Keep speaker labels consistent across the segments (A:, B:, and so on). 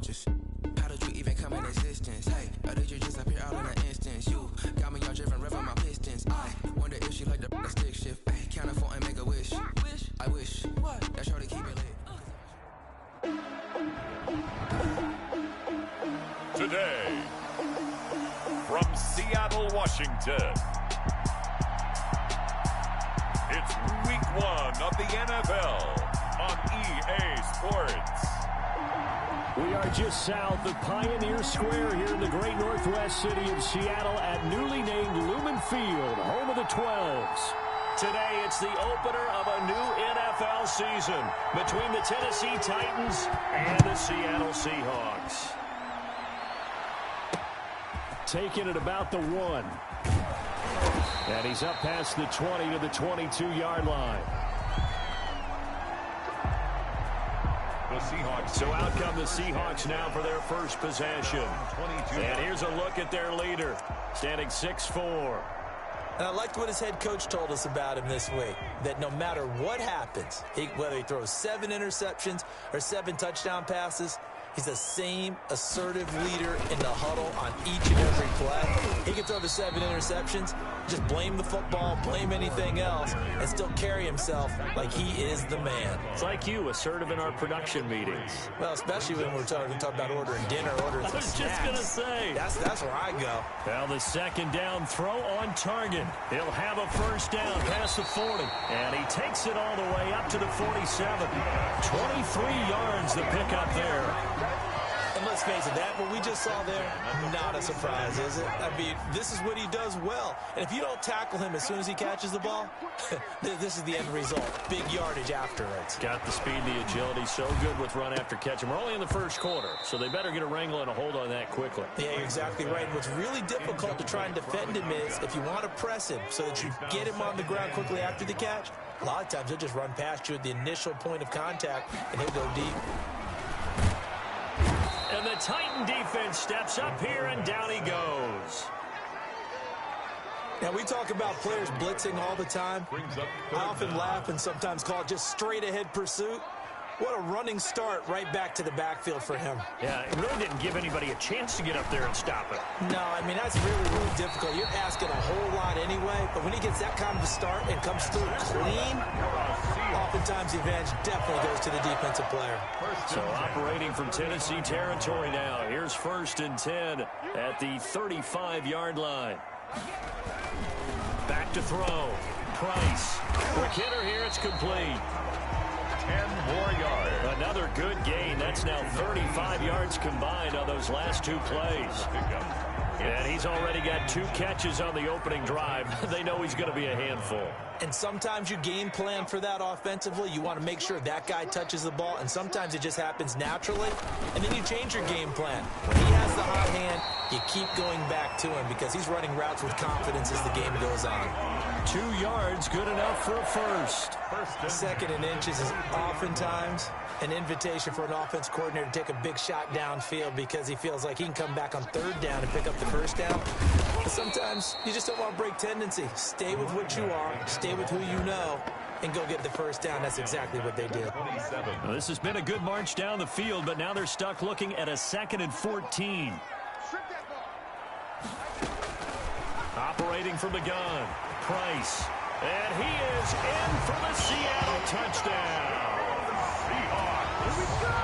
A: Just how did you even come in existence? Hey, or did you just appear out in an instance? You got me all driven, revving my pistons. I wonder if she like the stick shift. Hey, count for and make a wish. I wish what? That's sure to keep it lit.
B: Today, from Seattle, Washington, it's week 1 of the NFL on EA Sports.
C: We are just south of Pioneer Square here in the great northwest city of Seattle at newly named Lumen Field, home of the 12s. Today, it's the opener of a new NFL season between the Tennessee Titans and the Seattle Seahawks. Taking it about the 1. And he's up past the 20 to the 22-yard line. So out come the Seahawks now for their first possession. And here's a look at their leader, standing 6'4".
D: And I liked what his head coach told us about him this week, that no matter what happens, whether he throws 7 interceptions or 7 touchdown passes, he's the same assertive leader in the huddle on each and every play. He can throw the 7 interceptions, just blame the football, blame anything else, and still carry himself like he is the man.
C: It's like you, assertive in our production meetings.
D: Well, especially when we're talking about ordering dinner, ordering
C: I was
D: snacks.
C: just going to say.
D: That's where I go.
C: Well, the second down throw on target. He'll have a first down past the 40. And he takes it all the way up to the 47. 23 yards the pickup there.
D: And let's face it, that what we just saw there, not a surprise, is it? I mean, this is what he does well. And if you don't tackle him as soon as he catches the ball, this is the end result. Big yardage afterwards.
C: Got the speed, the agility, so good with run after catch. And we're only in the first quarter, so they better get a wrangle and a hold on that quickly.
D: Yeah, you're exactly right. And what's really difficult to try and defend him is if you want to press him so that you get him on the ground quickly after the catch, a lot of times he'll just run past you at the initial point of contact, and he'll go deep.
C: And the Titan defense steps up here, and down he goes.
D: Now, we talk about players blitzing all the time. I often laugh and sometimes call it just straight-ahead pursuit. What a running start right back to the backfield for him.
C: Yeah, it really didn't give anybody a chance to get up there and stop it.
D: No, I mean, that's really, really difficult. You're asking a whole lot anyway, but when he gets that kind of a start and comes through clean, oftentimes the advantage definitely goes to the defensive player.
C: So operating from Tennessee territory now. Here's 1st and 10 at the 35-yard line. Back to throw. Price. Quick hitter here. It's complete.
B: 10 more yards.
C: Another good gain. That's now 35 yards combined on those last 2 plays. And he's already got 2 catches on the opening drive. They know he's going to be a handful.
D: And sometimes you game plan for that offensively. You want to make sure that guy touches the ball, and sometimes it just happens naturally. And then you change your game plan. When he has the hot hand, you keep going back to him because he's running routes with confidence as the game goes on.
C: 2 yards, good enough for a first.
D: 2nd and inches is oftentimes an invitation for an offense coordinator to take a big shot downfield because he feels like he can come back on 3rd down and pick up the first down. But sometimes you just don't want to break tendency. Stay with what you are, stay with who you know, and go get the first down. That's exactly what they did.
C: Well, this has been a good march down the field, but now they're stuck looking at a 2nd and 14. Operating from the gun, Price. And he is in for the Seattle touchdown.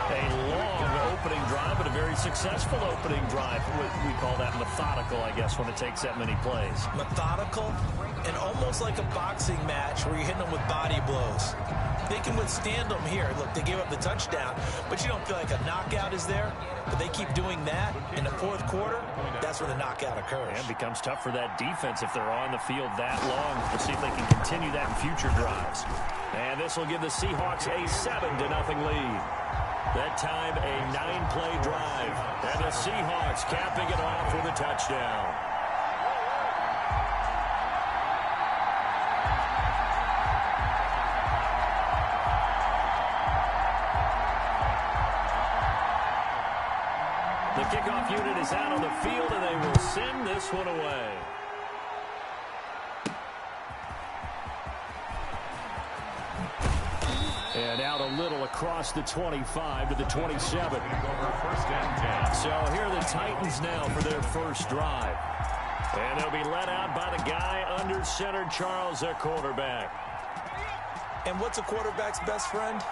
C: A long opening drive, but a very successful opening drive. We call that methodical, I guess, when it takes that many plays.
D: Methodical and almost like a boxing match where you're hitting them with body blows. They can withstand them here. Look, they gave up the touchdown, but you don't feel like a knockout is there. But they keep doing that in the 4th quarter. That's when the knockout occurs.
C: And it becomes tough for that defense if they're on the field that long. We'll see if they can continue that in future drives. And this will give the Seahawks a 7-0 lead. That time, a 9-play drive. And the Seahawks capping it off with a touchdown. The kickoff unit is out on the field, and they will send this one away. And out a little across the 25 to the 27.
B: First and 10.
C: So here are the Titans now for their first drive. And they'll be led out by the guy under center, Charles, their quarterback.
D: And what's a quarterback's best friend?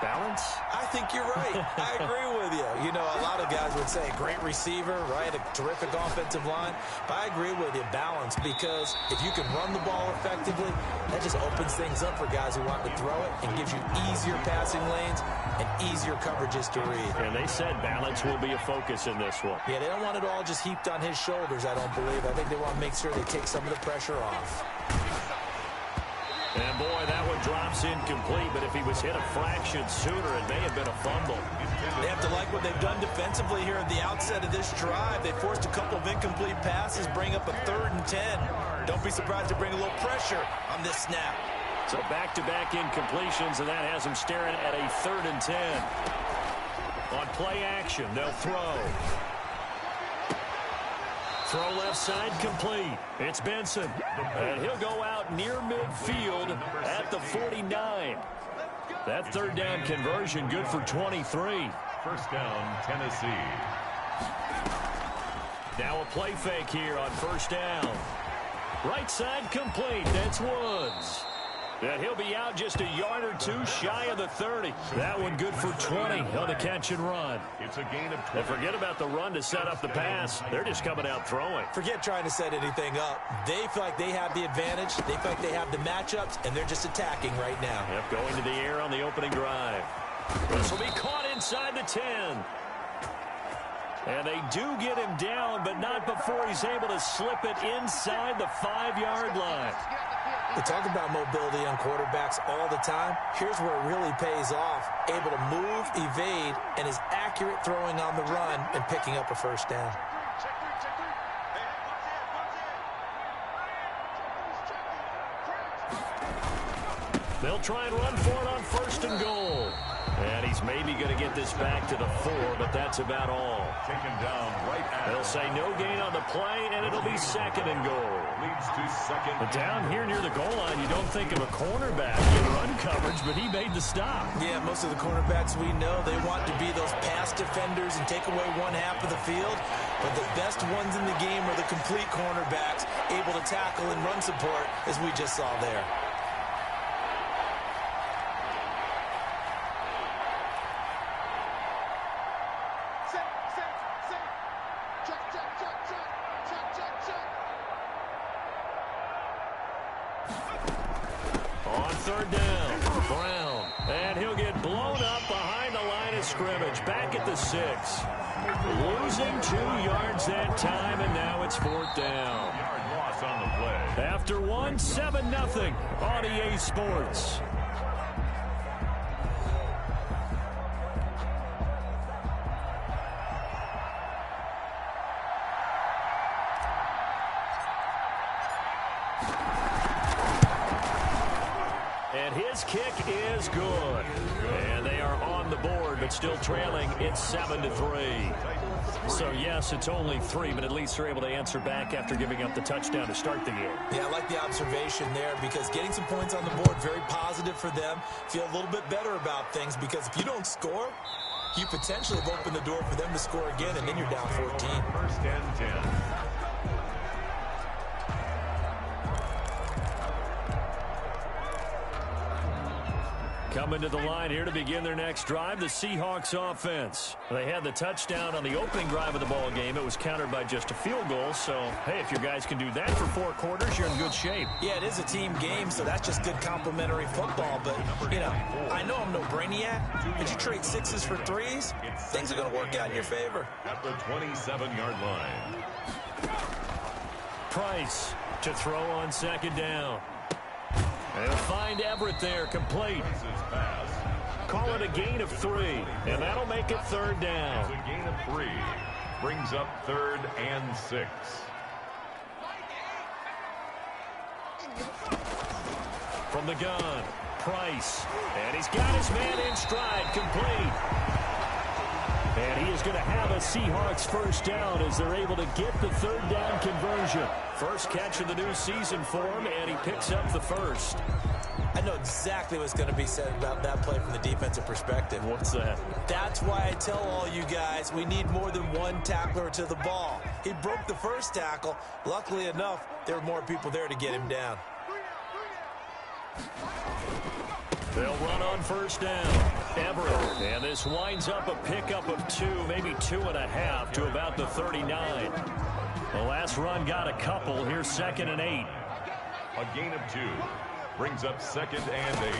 C: Balance?
D: I think you're right. I agree with you. You know, a lot of guys would say great receiver, right? A terrific offensive line. But I agree with you, balance, because if you can run the ball effectively, that just opens things up for guys who want to throw it and gives you easier passing lanes and easier coverages to read.
C: And they said balance will be a focus in this one.
D: Yeah, they don't want it all just heaped on his shoulders, I don't believe. I think they want to make sure they take some of the pressure off.
C: And, boy, that one drops incomplete, but if he was hit a fraction sooner, it may have been a fumble.
D: They have to like what they've done defensively here at the outset of this drive. They forced a couple of incomplete passes, bring up a 3rd and 10. Don't be surprised to bring a little pressure on this snap.
C: So back-to-back incompletions, and that has them staring at a 3rd and 10. On play action, they'll throw. Throw left side complete. It's Benson. And he'll go out near midfield at the 49. That 3rd down conversion good for 23.
B: First down, Tennessee.
C: Now a play fake here on 1st down. Right side complete. That's Woods. And he'll be out just a yard or two shy of the 30. That one good for 20 on the catch and run.
B: It's a gain of 20.
C: And forget about the run to set up the pass. They're just coming out throwing.
D: Forget trying to set anything up. They feel like they have the advantage. They feel like they have the matchups, and they're just attacking right now.
C: Yep, going to the air on the opening drive. This will be caught inside the 10. And they do get him down, but not before he's able to slip it inside the 5-yard line.
D: We talk about mobility on quarterbacks all the time. Here's where it really pays off. Able to move, evade, and is accurate throwing on the run and picking up a 1st down.
C: They'll try and run for it on 1st and goal. And he's maybe going to get this back to the 4, but that's about all.
B: Taken down right at.
C: They'll say no gain on the play, and it'll be 2nd and goal.
B: Leads to 2nd.
C: But down here near the goal line, you don't think of a cornerback in run coverage, but he made the stop.
D: Yeah, most of the cornerbacks we know, they want to be those pass defenders and take away one half of the field. But the best ones in the game are the complete cornerbacks, able to tackle and run support, as we just saw there.
C: On 3rd down, Brown. And he'll get blown up behind the line of scrimmage. Back at the 6. Losing 2 yards that time, and now it's 4th down.
B: Yard loss on the play.
C: After 1, 7-0 on EA Sports. And his kick is good. And they are on the board, but still trailing. It's 7-3. So, yes, it's only 3, but at least they're able to answer back after giving up the touchdown to start the game.
D: Yeah, I like the observation there because getting some points on the board, very positive for them. Feel a little bit better about things because if you don't score, you potentially have opened the door for them to score again, and then you're down 14.
B: 1st and 10.
C: Coming to the line here to begin their next drive, the Seahawks offense. They had the touchdown on the opening drive of the ball game. It was countered by just a field goal. So, hey, if your guys can do that for 4 quarters, you're in good shape.
D: Yeah, it is a team game, so that's just good complimentary football. But, you know, I know I'm no brainiac, but you trade 6s for 3s, things are going to work out in your favor.
B: At the 27-yard line.
C: Price to throw on 2nd down. They'll find Everett there, complete. Call it a gain of 3, and that'll make it 3rd down.
B: It's a gain of 3. Brings up 3rd and 6.
C: From the gun, Price. And he's got his man in stride, complete. And he is going to have a Seahawks 1st down as they're able to get the 3rd down conversion. First catch of the new season for him, and he picks up the 1st.
D: I know exactly what's going to be said about that play from the defensive perspective.
C: What's that?
D: That's why I tell all you guys we need more than one tackler to the ball. He broke the first tackle. Luckily enough, there were more people there to get him down.
C: They'll run on first down. Everett. And this winds up a pickup of 2, maybe 2.5 to about the 39. The last run got a couple. Here's 2nd and 8.
B: A gain of 2 brings up 2nd and 8.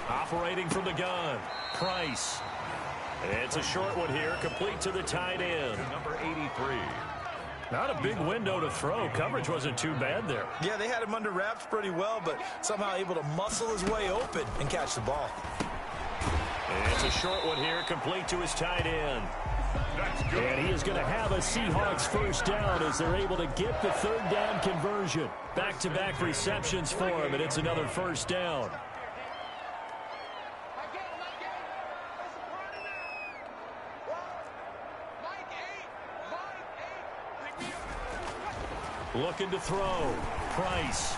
C: Operating from the gun, Price. It's a short one here, complete to the tight end.
B: Number 83.
C: Not a big window to throw. Coverage wasn't too bad there.
D: Yeah, they had him under wraps pretty well, but somehow able to muscle his way open and catch the ball.
C: It's a short one here, complete to his tight end. And he is going to have a Seahawks first down as they're able to get the 3rd down conversion. Back-to-back receptions for him, and it's another first down. Looking to throw. Price.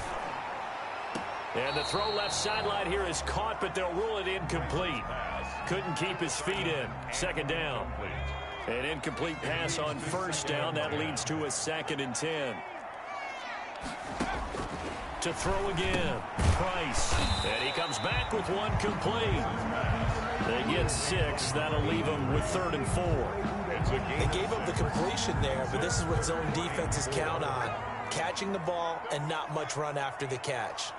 C: And the throw left sideline here is caught, but they'll rule it incomplete. Couldn't keep his feet in. 2nd down. An incomplete pass on first down. That leads to a 2nd and 10. To throw again. Price. And he comes back with one complete. They get 6. That'll leave them with 3rd and 4.
D: They gave up the completion there, but this is what zone defenses count on. Catching the ball and not much run after the catch.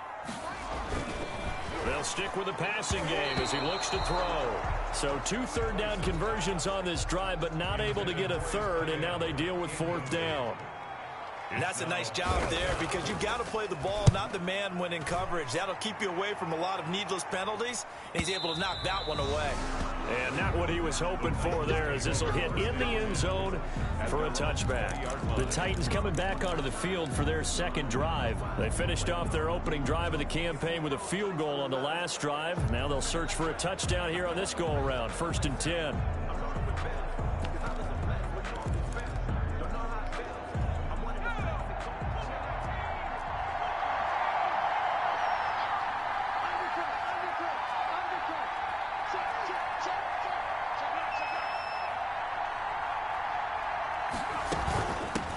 C: They'll stick with the passing game as he looks to throw. So 2 3rd down conversions on this drive, but not able to get a 3rd, and now they deal with 4th down.
D: And that's a nice job there because you've got to play the ball, not the man when in coverage. That'll keep you away from a lot of needless penalties, and he's able to knock that one away.
C: And not what he was hoping for there, as this will hit in the end zone for a touchback. The Titans coming back onto the field for their 2nd drive. They finished off their opening drive of the campaign with a field goal on the last drive. Now they'll search for a touchdown here on this go-around. 1st and 10.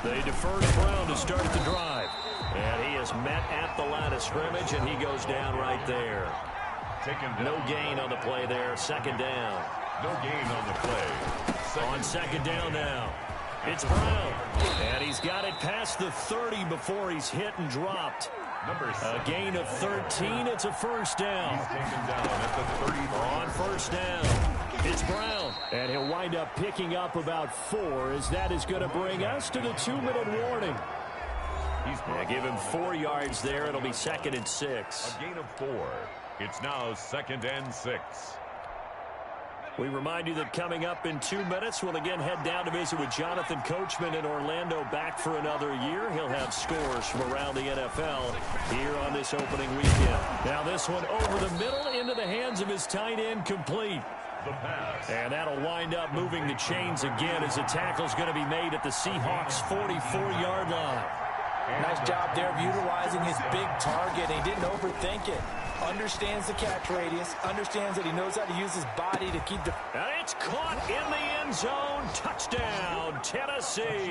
C: They defer to Brown to start the drive. And he is met at the line of scrimmage, and he goes down right there. No gain on the play there. 2nd down.
B: No gain on the play.
C: On 2nd down now. It's Brown. And he's got it past the 30 before he's hit and dropped. A gain of 13. It's a first down.
B: He's taken down at the 30.
C: On first down. It's Brown, and he'll wind up picking up about 4, as that is going to bring us to the 2-minute warning. Give him 4 yards there. It'll be 2nd and 6.
B: A gain of 4. It's now 2nd and 6.
C: We remind you that coming up in 2 minutes, we'll again head down to visit with Jonathan Coachman in Orlando, back for another year. He'll have scores from around the NFL here on this opening weekend. Now this one over the middle into the hands of his tight end, complete.
B: The pass.
C: And that'll wind up moving the chains again as the tackle's going to be made at the Seahawks' 44-yard line.
D: Nice job there of utilizing his big target. He didn't overthink it. Understands the catch radius. Understands that he knows how to use his body to keep the...
C: And it's caught in the end zone. Touchdown, Tennessee.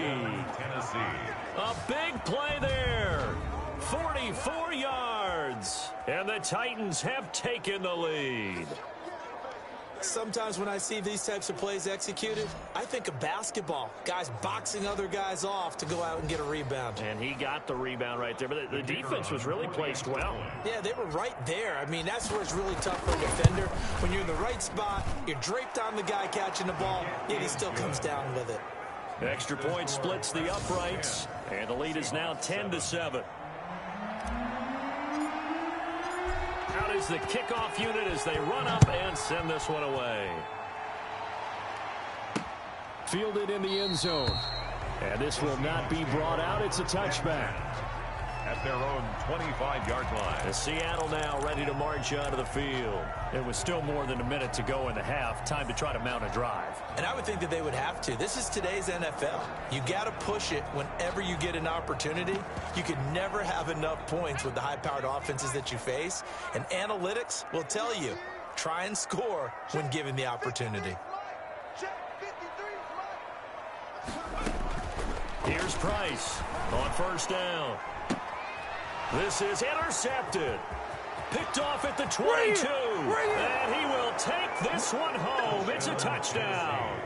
C: A big play there. 44 yards. And the Titans have taken the lead.
D: Sometimes when I see these types of plays executed, I think of basketball. Guys boxing other guys off to go out and get a rebound.
C: And he got the rebound right there. But the defense was really placed well.
D: Yeah, they were right there. I mean, that's where it's really tough for a defender. When you're in the right spot, you're draped on the guy catching the ball, yet he still comes down with it.
C: Extra point splits the uprights. And the lead is now 10-7. Out is the kickoff unit as they run up and send this one away. Fielded in the end zone. And this will not be brought out. It's a touchback.
B: at their own 25-yard line.
C: And Seattle now ready to march onto the field. It was still more than a minute to go in the half. Time to try to mount a drive.
D: And I would think that they would have to. This is today's NFL. You got to push it whenever you get an opportunity. You can never have enough points with the high-powered offenses that you face. And analytics will tell you, try and score when given the opportunity.
C: Here's Price on first down. This is intercepted. Picked off at the 22. And he will take this one home. It's a touchdown.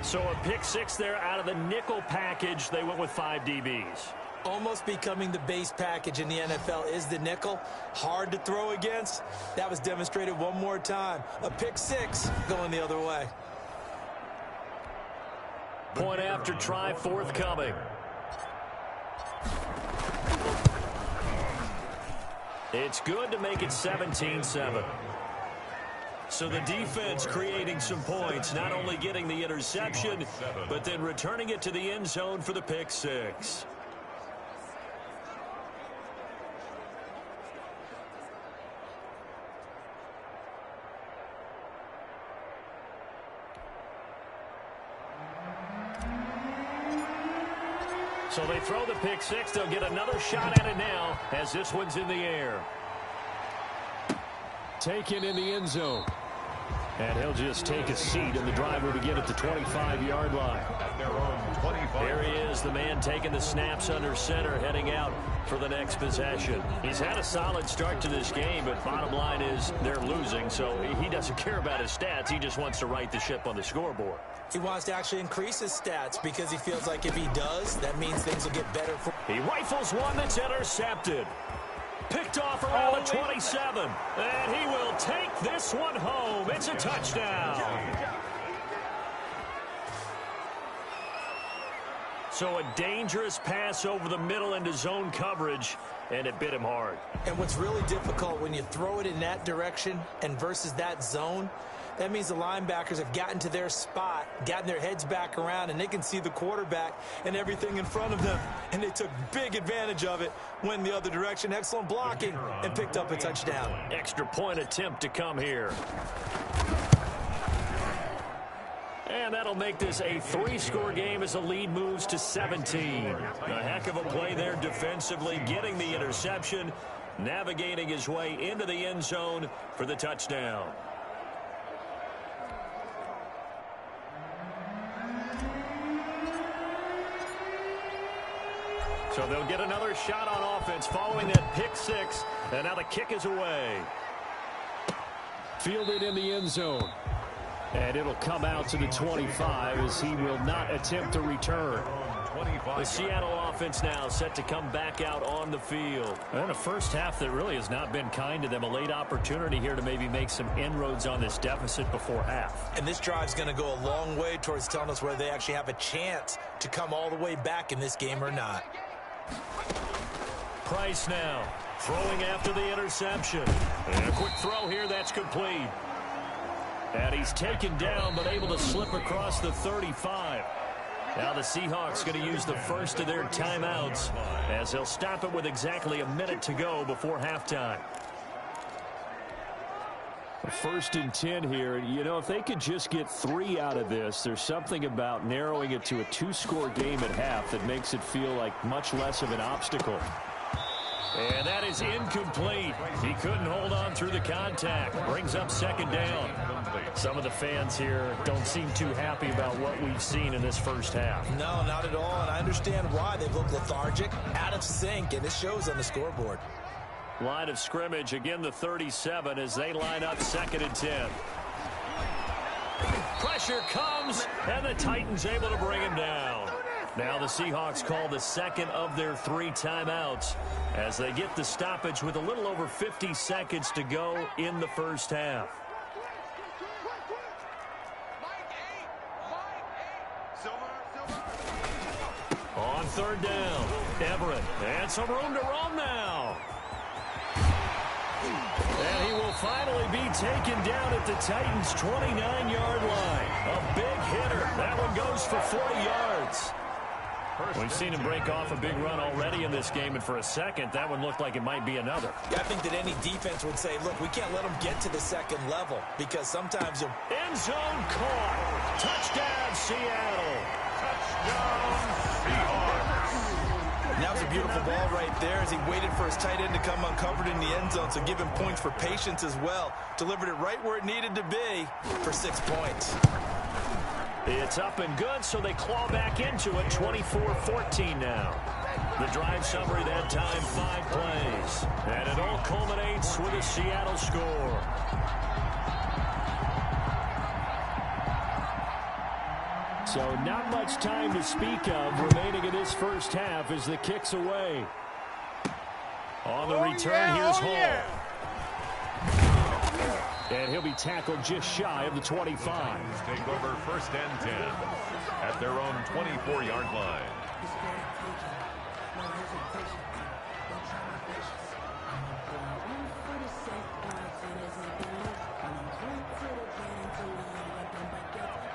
C: So a pick six there out of the nickel package. They went with 5 DBs.
D: Almost becoming the base package in the NFL is the nickel. Hard to throw against. That was demonstrated one more time. A pick six going the other way.
C: Point after try forthcoming. It's good to make it 17-7. So the defense creating some points, not only getting the interception, but then returning it to the end zone for the pick six. So they throw the pick six. They'll get another shot at it now as this one's in the air. Taken in the end zone. And he'll just take a seat, and the drive will begin at the 25-yard line.
B: At their own 25.
C: Here he is, the man taking the snaps under center, heading out for the next possession. He's had a solid start to this game, but bottom line is they're losing, so he doesn't care about his stats. He just wants to right the ship on the scoreboard.
D: He wants to actually increase his stats because he feels like if he does, that means things will get better for him.
C: He rifles one that's intercepted. Picked off around the 27. And he will take this one home. It's a touchdown. So a dangerous pass over the middle into zone coverage, and it bit him hard.
D: And what's really difficult when you throw it in that direction and versus that zone, that means the linebackers have gotten to their spot, gotten their heads back around, and they can see the quarterback and everything in front of them. And they took big advantage of it, went the other direction. Excellent blocking, and picked up a touchdown.
C: Extra point attempt to come here. And that'll make this a 3-score game as the lead moves to 17. A heck of a play there defensively, getting the interception, navigating his way into the end zone for the touchdown. So they'll get another shot on offense following that pick six, and now the kick is away. Fielded in the end zone. And it'll come out to the 25 as he will not attempt to return. The Seattle offense now set to come back out on the field. And a first half that really has not been kind to them. A late opportunity here to maybe make some inroads on this deficit before half.
D: And this drive's going to go a long way towards telling us whether they actually have a chance to come all the way back in this game or not.
C: Price now throwing after the interception. And a quick throw here that's complete. And he's taken down but able to slip across the 35. Now the Seahawks going to use the first of their timeouts as they'll stop it with exactly a minute to go before halftime. First and 10 here. You know, if they could just get 3 out of this, there's something about narrowing it to a 2-score game at half that makes it feel like much less of an obstacle. And that is incomplete. He couldn't hold on through the contact. Brings up second down. Some of the fans here don't seem too happy about what we've seen in this first half.
D: No, not at all. And I understand why. They've looked lethargic, out of sync, and it shows on the scoreboard.
C: Line of scrimmage, again the 37 as they line up second and 10. Pressure comes, and the Titans able to bring him down. Now the Seahawks call the second of their 3 timeouts as they get the stoppage with a little over 50 seconds to go in the first half. On third down, Everett, and some room to roam now. And he will finally be taken down at the Titans' 29-yard line. A big hitter. That one goes for 40 yards. We've seen him break off a big run already in this game, and for a second, that one looked like it might be another.
D: Yeah, I think that any defense would say, look, we can't let them get to the second level, because sometimes you'll...
C: End zone caught. Touchdown, Seattle.
B: Touchdown, Seahawks.
D: That was a beautiful ball right there as he waited for his tight end to come uncovered in the end zone, so give him points for patience as well. Delivered it right where it needed to be for 6 points.
C: It's up and good, so they claw back into it, 24-14 now. The drive summary that time, 5 plays. And it all culminates with a Seattle score. So not much time to speak of remaining in this first half as the kick's away. On the return, here's Hall. And he'll be tackled just shy of the 25.
B: Titans take over 1st and 10 at their own 24-yard line.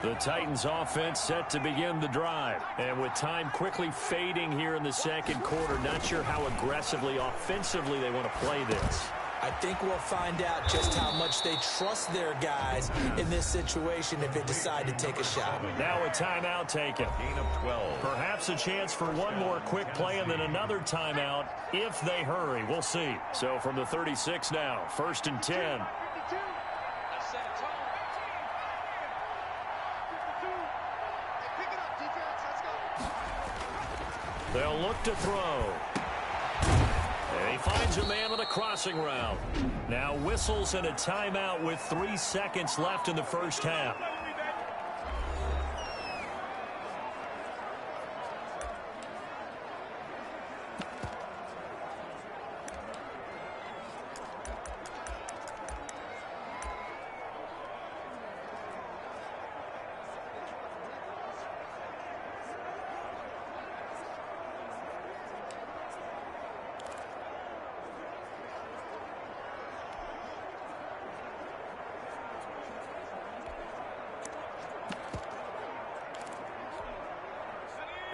C: The Titans offense set to begin the drive. And with time quickly fading here in the second quarter, not sure how aggressively, offensively they want to play this.
D: I think we'll find out just how much they trust their guys in this situation if they decide to take a shot.
C: Now a timeout taken.
B: Gain of 12.
C: Perhaps a chance for one more quick play and then another timeout if they hurry. We'll see. So from the 36 now, 1st and 10. They'll look to throw. And he finds a man on the crossing route. Now whistles and a timeout with 3 seconds left in the first half.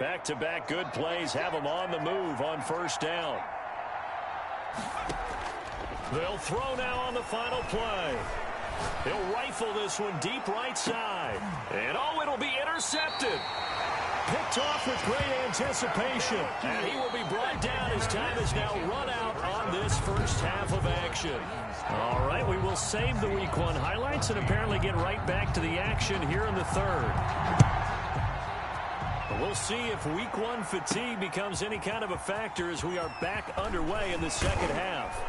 C: Back-to-back good plays have them on the move on 1st down. They'll throw now on the final play. He'll rifle this one deep right side. And oh, it'll be intercepted. Picked off with great anticipation. And he will be brought down as time is now run out on this first half of action. All right, we will save the Week 1 highlights and apparently get right back to the action here in the third. We'll see if Week 1 fatigue becomes any kind of a factor as we are back underway in the second half.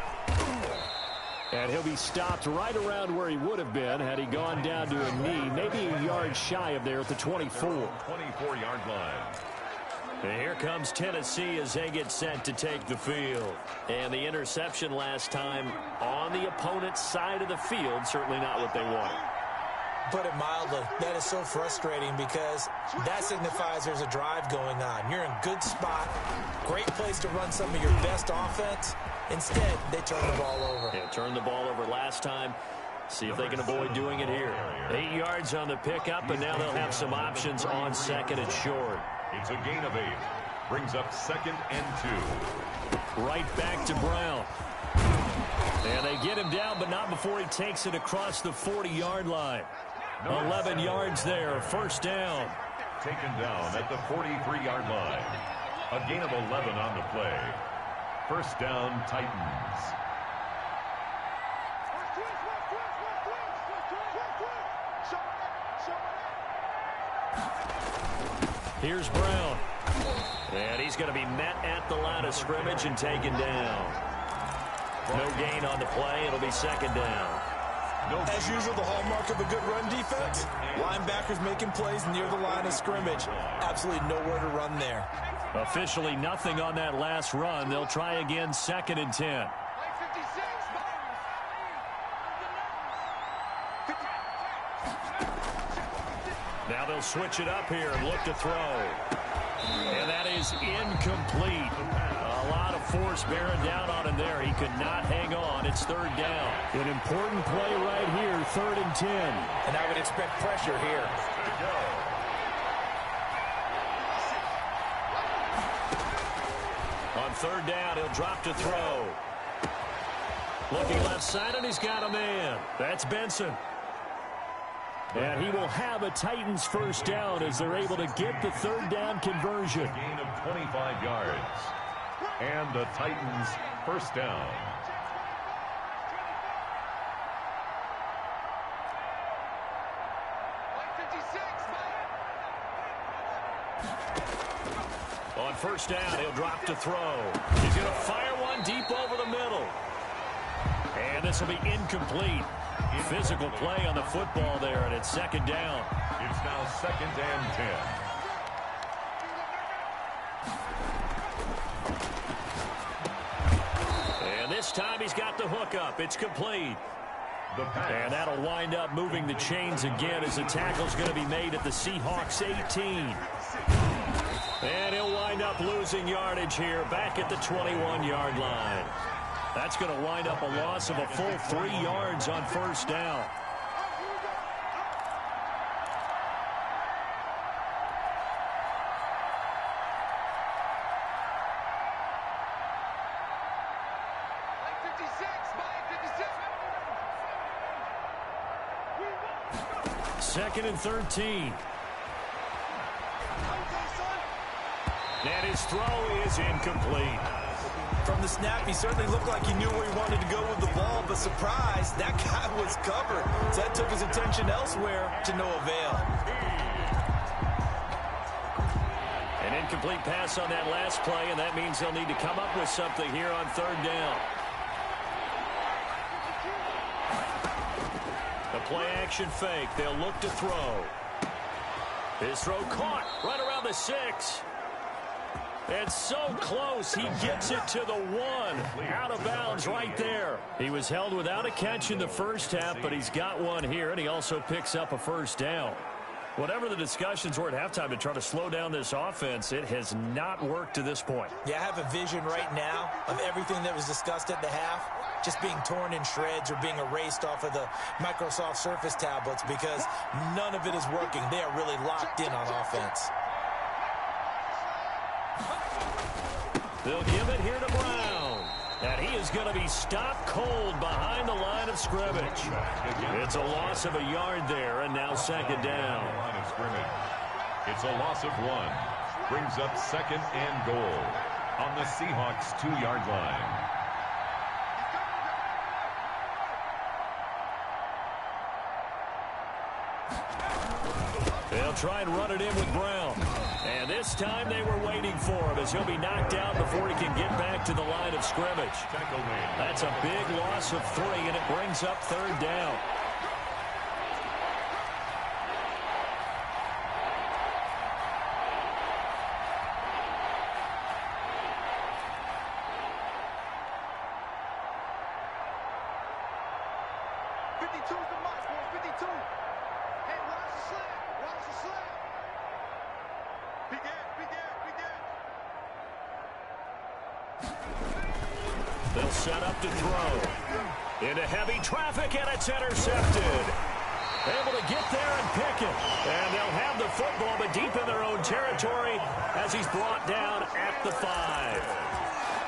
C: And he'll be stopped right around where he would have been had he gone down to a knee, maybe a yard shy of there at the 24.
B: 24-yard line.
C: And here comes Tennessee as they get set to take the field. And the interception last time on the opponent's side of the field, certainly not what they wanted.
D: Put it mildly, that is so frustrating because that signifies there's a drive going on. You're in a good spot, great place to run some of your best offense. Instead, they turn the ball over.
C: Yeah, turned the ball over last time. See if they can avoid doing it here. 8 yards on the pickup, and now they'll have some options on 2nd and short.
B: It's a gain of 8. Brings up 2nd and 2.
C: Right back to Brown. And they get him down, but not before he takes it across the 40-yard line. 11 yards there, 1st down.
B: Taken down at the 43-yard line. A gain of 11 on the play. 1st down, Titans.
C: Here's Brown. And he's going to be met at the line of scrimmage and taken down. No gain on the play. It'll be 2nd down.
D: As usual, the hallmark of a good run defense, linebackers making plays near the line of scrimmage. Absolutely nowhere to run there.
C: Officially nothing on that last run. They'll try again 2nd and 10. Now they'll switch it up here and look to throw. And that is incomplete. A A lot of force bearing down on him there. He could not hang on. It's third down. An important play right here, 3rd and 10.
D: And I would expect pressure here.
C: On 3rd down, he'll drop to throw. Looking left side, and he's got a man. That's Benson. And he will have a Titans first down as they're able to get the 3rd down conversion.
B: A gain of 25 yards. And the Titans first down.
C: On 1st down, he'll drop to throw. He's going to fire one deep over the middle. And this will be incomplete. Physical play on the football there, and it's 2nd down.
B: It's now 2nd and 10.
C: And this time he's got the hook up. It's complete. And that'll wind up moving the chains again as the tackle's going to be made at the Seahawks 18. And he'll wind up losing yardage here back at the 21-yard line. That's going to wind up a loss of a full 3 yards on 1st down. Second and 13. And his throw is incomplete.
D: From the snap, he certainly looked like he knew where he wanted to go with the ball, but surprise, that guy was covered. So that took his attention elsewhere to no avail.
C: An incomplete pass on that last play, and that means they'll need to come up with something here on 3rd down. The play action fake. They'll look to throw. His throw caught right around the 6. And so close, he gets it to the 1. Out of bounds right there. He was held without a catch in the first half, but he's got one here, and he also picks up a first down. Whatever the discussions were at halftime to try to slow down this offense, it has not worked to this point.
D: Yeah, I have a vision right now of everything that was discussed at the half just being torn in shreds or being erased off of the Microsoft Surface tablets because none of it is working. They are really locked in on offense.
C: They'll give it here to Brown. And he is going to be stopped cold behind the line of scrimmage. It's a loss of a yard there, and now 2nd down.
B: Line of scrimmage. It's a loss of 1. Brings up 2nd and goal on the Seahawks 2-yard line.
C: They'll try and run it in with Brown. And this time they were waiting for him as he'll be knocked down before he can get back to the line of scrimmage. That's a big loss of 3, and it brings up 3rd down. They'll set up to throw. Into heavy traffic, and it's intercepted. Able to get there and pick it. And they'll have the football, but deep in their own territory as he's brought down at the 5.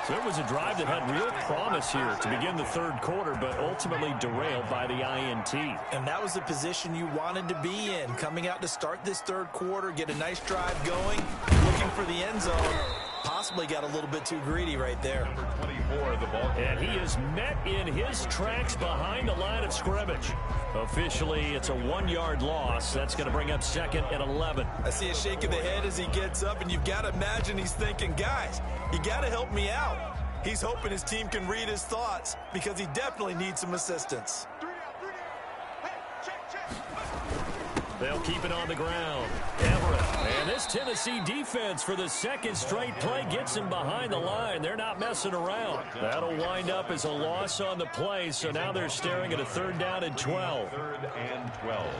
C: So it was a drive that had real promise here to begin the 3rd quarter, but ultimately derailed by the INT.
D: And that was the position you wanted to be in, coming out to start this 3rd quarter, get a nice drive going, looking for the end zone. Possibly got a little bit too greedy right there.
B: Number 24, the ball.
C: And he is met in his tracks behind the line of scrimmage. Officially, it's a 1-yard loss. That's going to bring up 2nd and 11.
D: I see a shake of the head as he gets up, and you've got to imagine he's thinking, guys, you got to help me out. He's hoping his team can read his thoughts because he definitely needs some assistance.
C: They'll keep it on the ground. Everett. And this Tennessee defense for the 2nd straight play gets him behind the line. They're not messing around. That'll wind up as a loss on the play, so now they're staring at a 3rd down and 12.
B: 3rd and 12.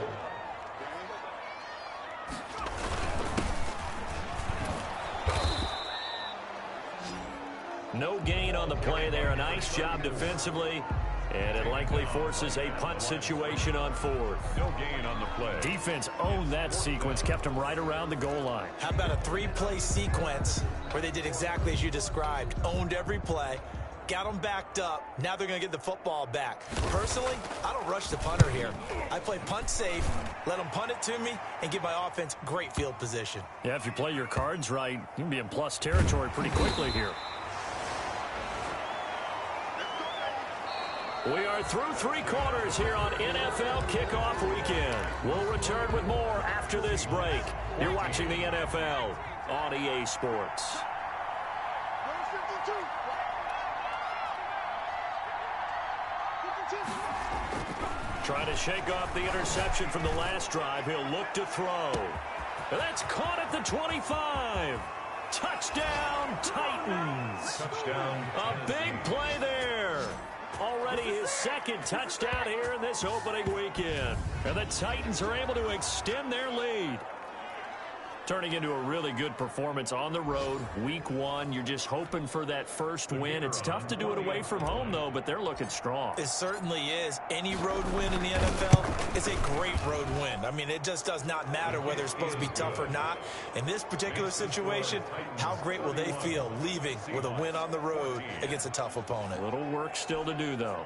C: No gain on the play there. A nice job defensively. And it likely forces a punt situation on fourth.
B: No gain on the play.
C: Defense owned that sequence, kept them right around the goal line.
D: How about a three-play sequence where they did exactly as you described, owned every play, got them backed up. Now they're going to get the football back. Personally, I don't rush the punter here. I play punt safe, let them punt it to me, and give my offense great field position.
C: Yeah, if you play your cards right, you can be in plus territory pretty quickly here. We are through three quarters here on NFL Kickoff Weekend. We'll return with more after this break. You're watching the NFL on EA Sports. Trying to shake off the interception from the last drive. He'll look to throw. That's caught at the 25. Touchdown, Titans.
B: Touchdown.
C: A big play there. Already his second touchdown here in this opening weekend. And the Titans are able to extend their lead. Turning into a really good performance on the road. Week 1, you're just hoping for that first win. It's tough to do it away from home, though, but they're looking strong.
D: It certainly is. Any road win in the NFL is a great road win. I mean, it just does not matter whether it's supposed to be tough or not. In this particular situation, how great will they feel leaving with a win on the road against a tough opponent?
C: A little work still to do, though.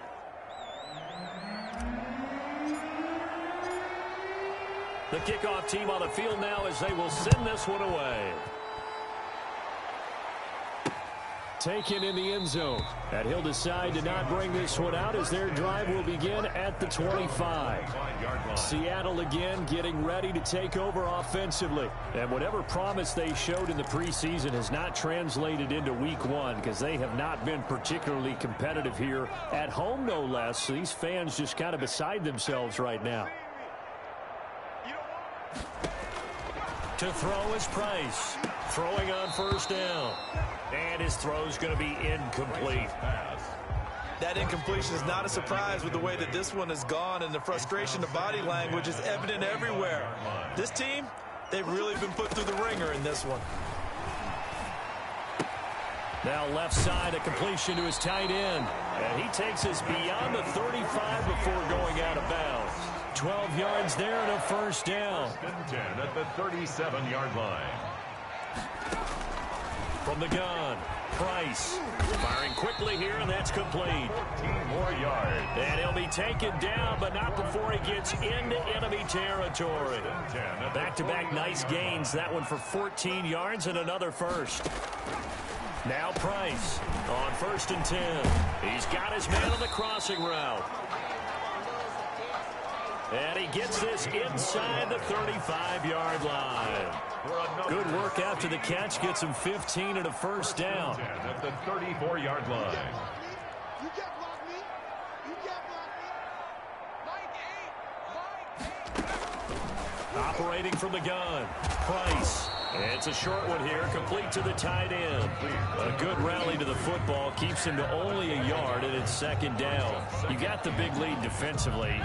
C: The kickoff team on the field now as they will send this one away. Taken in the end zone. And he'll decide to not bring this one out as their drive will begin at the 25. Seattle again getting ready to take over offensively. And whatever promise they showed in the preseason has not translated into week 1 because they have not been particularly competitive here at home, no less. So these fans just kind of beside themselves right now. To throw is Price. Throwing on first down. And his throw's going to be incomplete.
D: That incompletion is not a surprise with the way that this one has gone, and the frustration, the body language is evident everywhere. This team, they've really been put through the ringer in this one.
C: Now left side, a completion to his tight end. And he takes us beyond the 35 before going out of bounds. 12 yards there and a first down.
B: 10 at the 37-yard line.
C: From the gun, Price firing quickly here, and that's complete.
B: 14 more yards.
C: And he'll be taken down, but not before he gets into enemy territory. Back-to-back nice gains. That one for 14 yards and another first. Now Price on 1st and 10. He's got his man on the crossing route. And he gets this inside the 35-yard line. Good work after the catch. Gets him 15 and a first down.
B: At the 34-yard line.
E: You can't block me. You can't block me. Mike 8.
C: Operating from the gun. Price. It's a short one here, complete to the tight end. A good rally to the football keeps him to only a yard, and it's second down. You got the big lead defensively,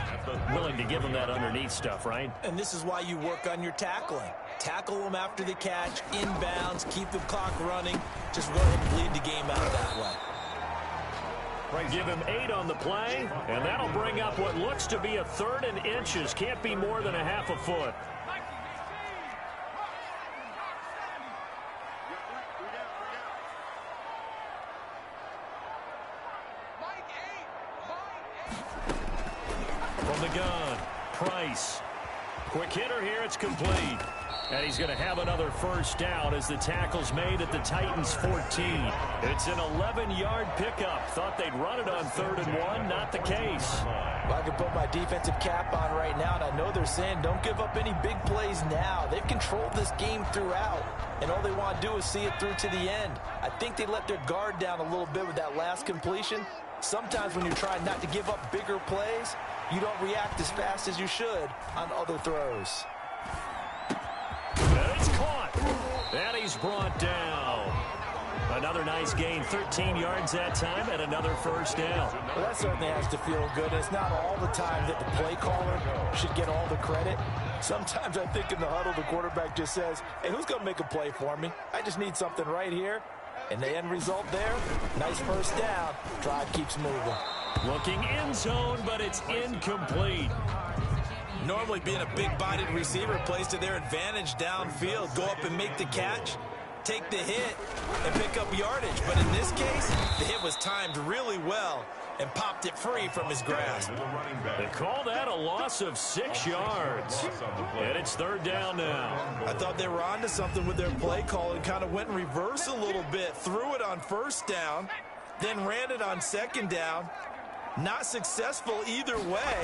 C: willing to give him that underneath stuff, right?
D: And this is why you work on your tackling. Tackle them after the catch, inbounds, keep the clock running. Just go ahead and bleed the game out that way.
C: Give him 8 on the play, and that'll bring up what looks to be a 3rd and inches. Can't be more than a half a foot. From the gun, Price. Quick hitter here, it's complete. And he's going to have another first down as the tackle's made at the Titans' 14. It's an 11-yard pickup. Thought they'd run it on 3rd and 1. Not the case.
D: Well, I can put my defensive cap on right now, and I know they're saying don't give up any big plays now. They've controlled this game throughout, and all they want to do is see it through to the end. I think they let their guard down a little bit with that last completion. Sometimes when you're trying not to give up bigger plays, you don't react as fast as you should on other throws.
C: And it's caught. And he's brought down. Another nice gain, 13 yards that time, and another first down.
D: Well, that certainly has to feel good. It's not all the time that the play caller should get all the credit. Sometimes I think in the huddle, the quarterback just says, hey, who's going to make a play for me? I just need something right here. And the end result there, nice first down. Drive keeps moving.
C: Looking end zone, but it's incomplete.
D: Normally being a big-bodied receiver plays to their advantage downfield. Go up and make the catch, take the hit, and pick up yardage. But in this case, the hit was timed really well and popped it free from his grasp.
C: They call that a loss of 6 yards. And it's third down now.
D: I thought they were onto something with their play call and kind of went in reverse a little bit. Threw it on first down, then ran it on second down. Not successful either way.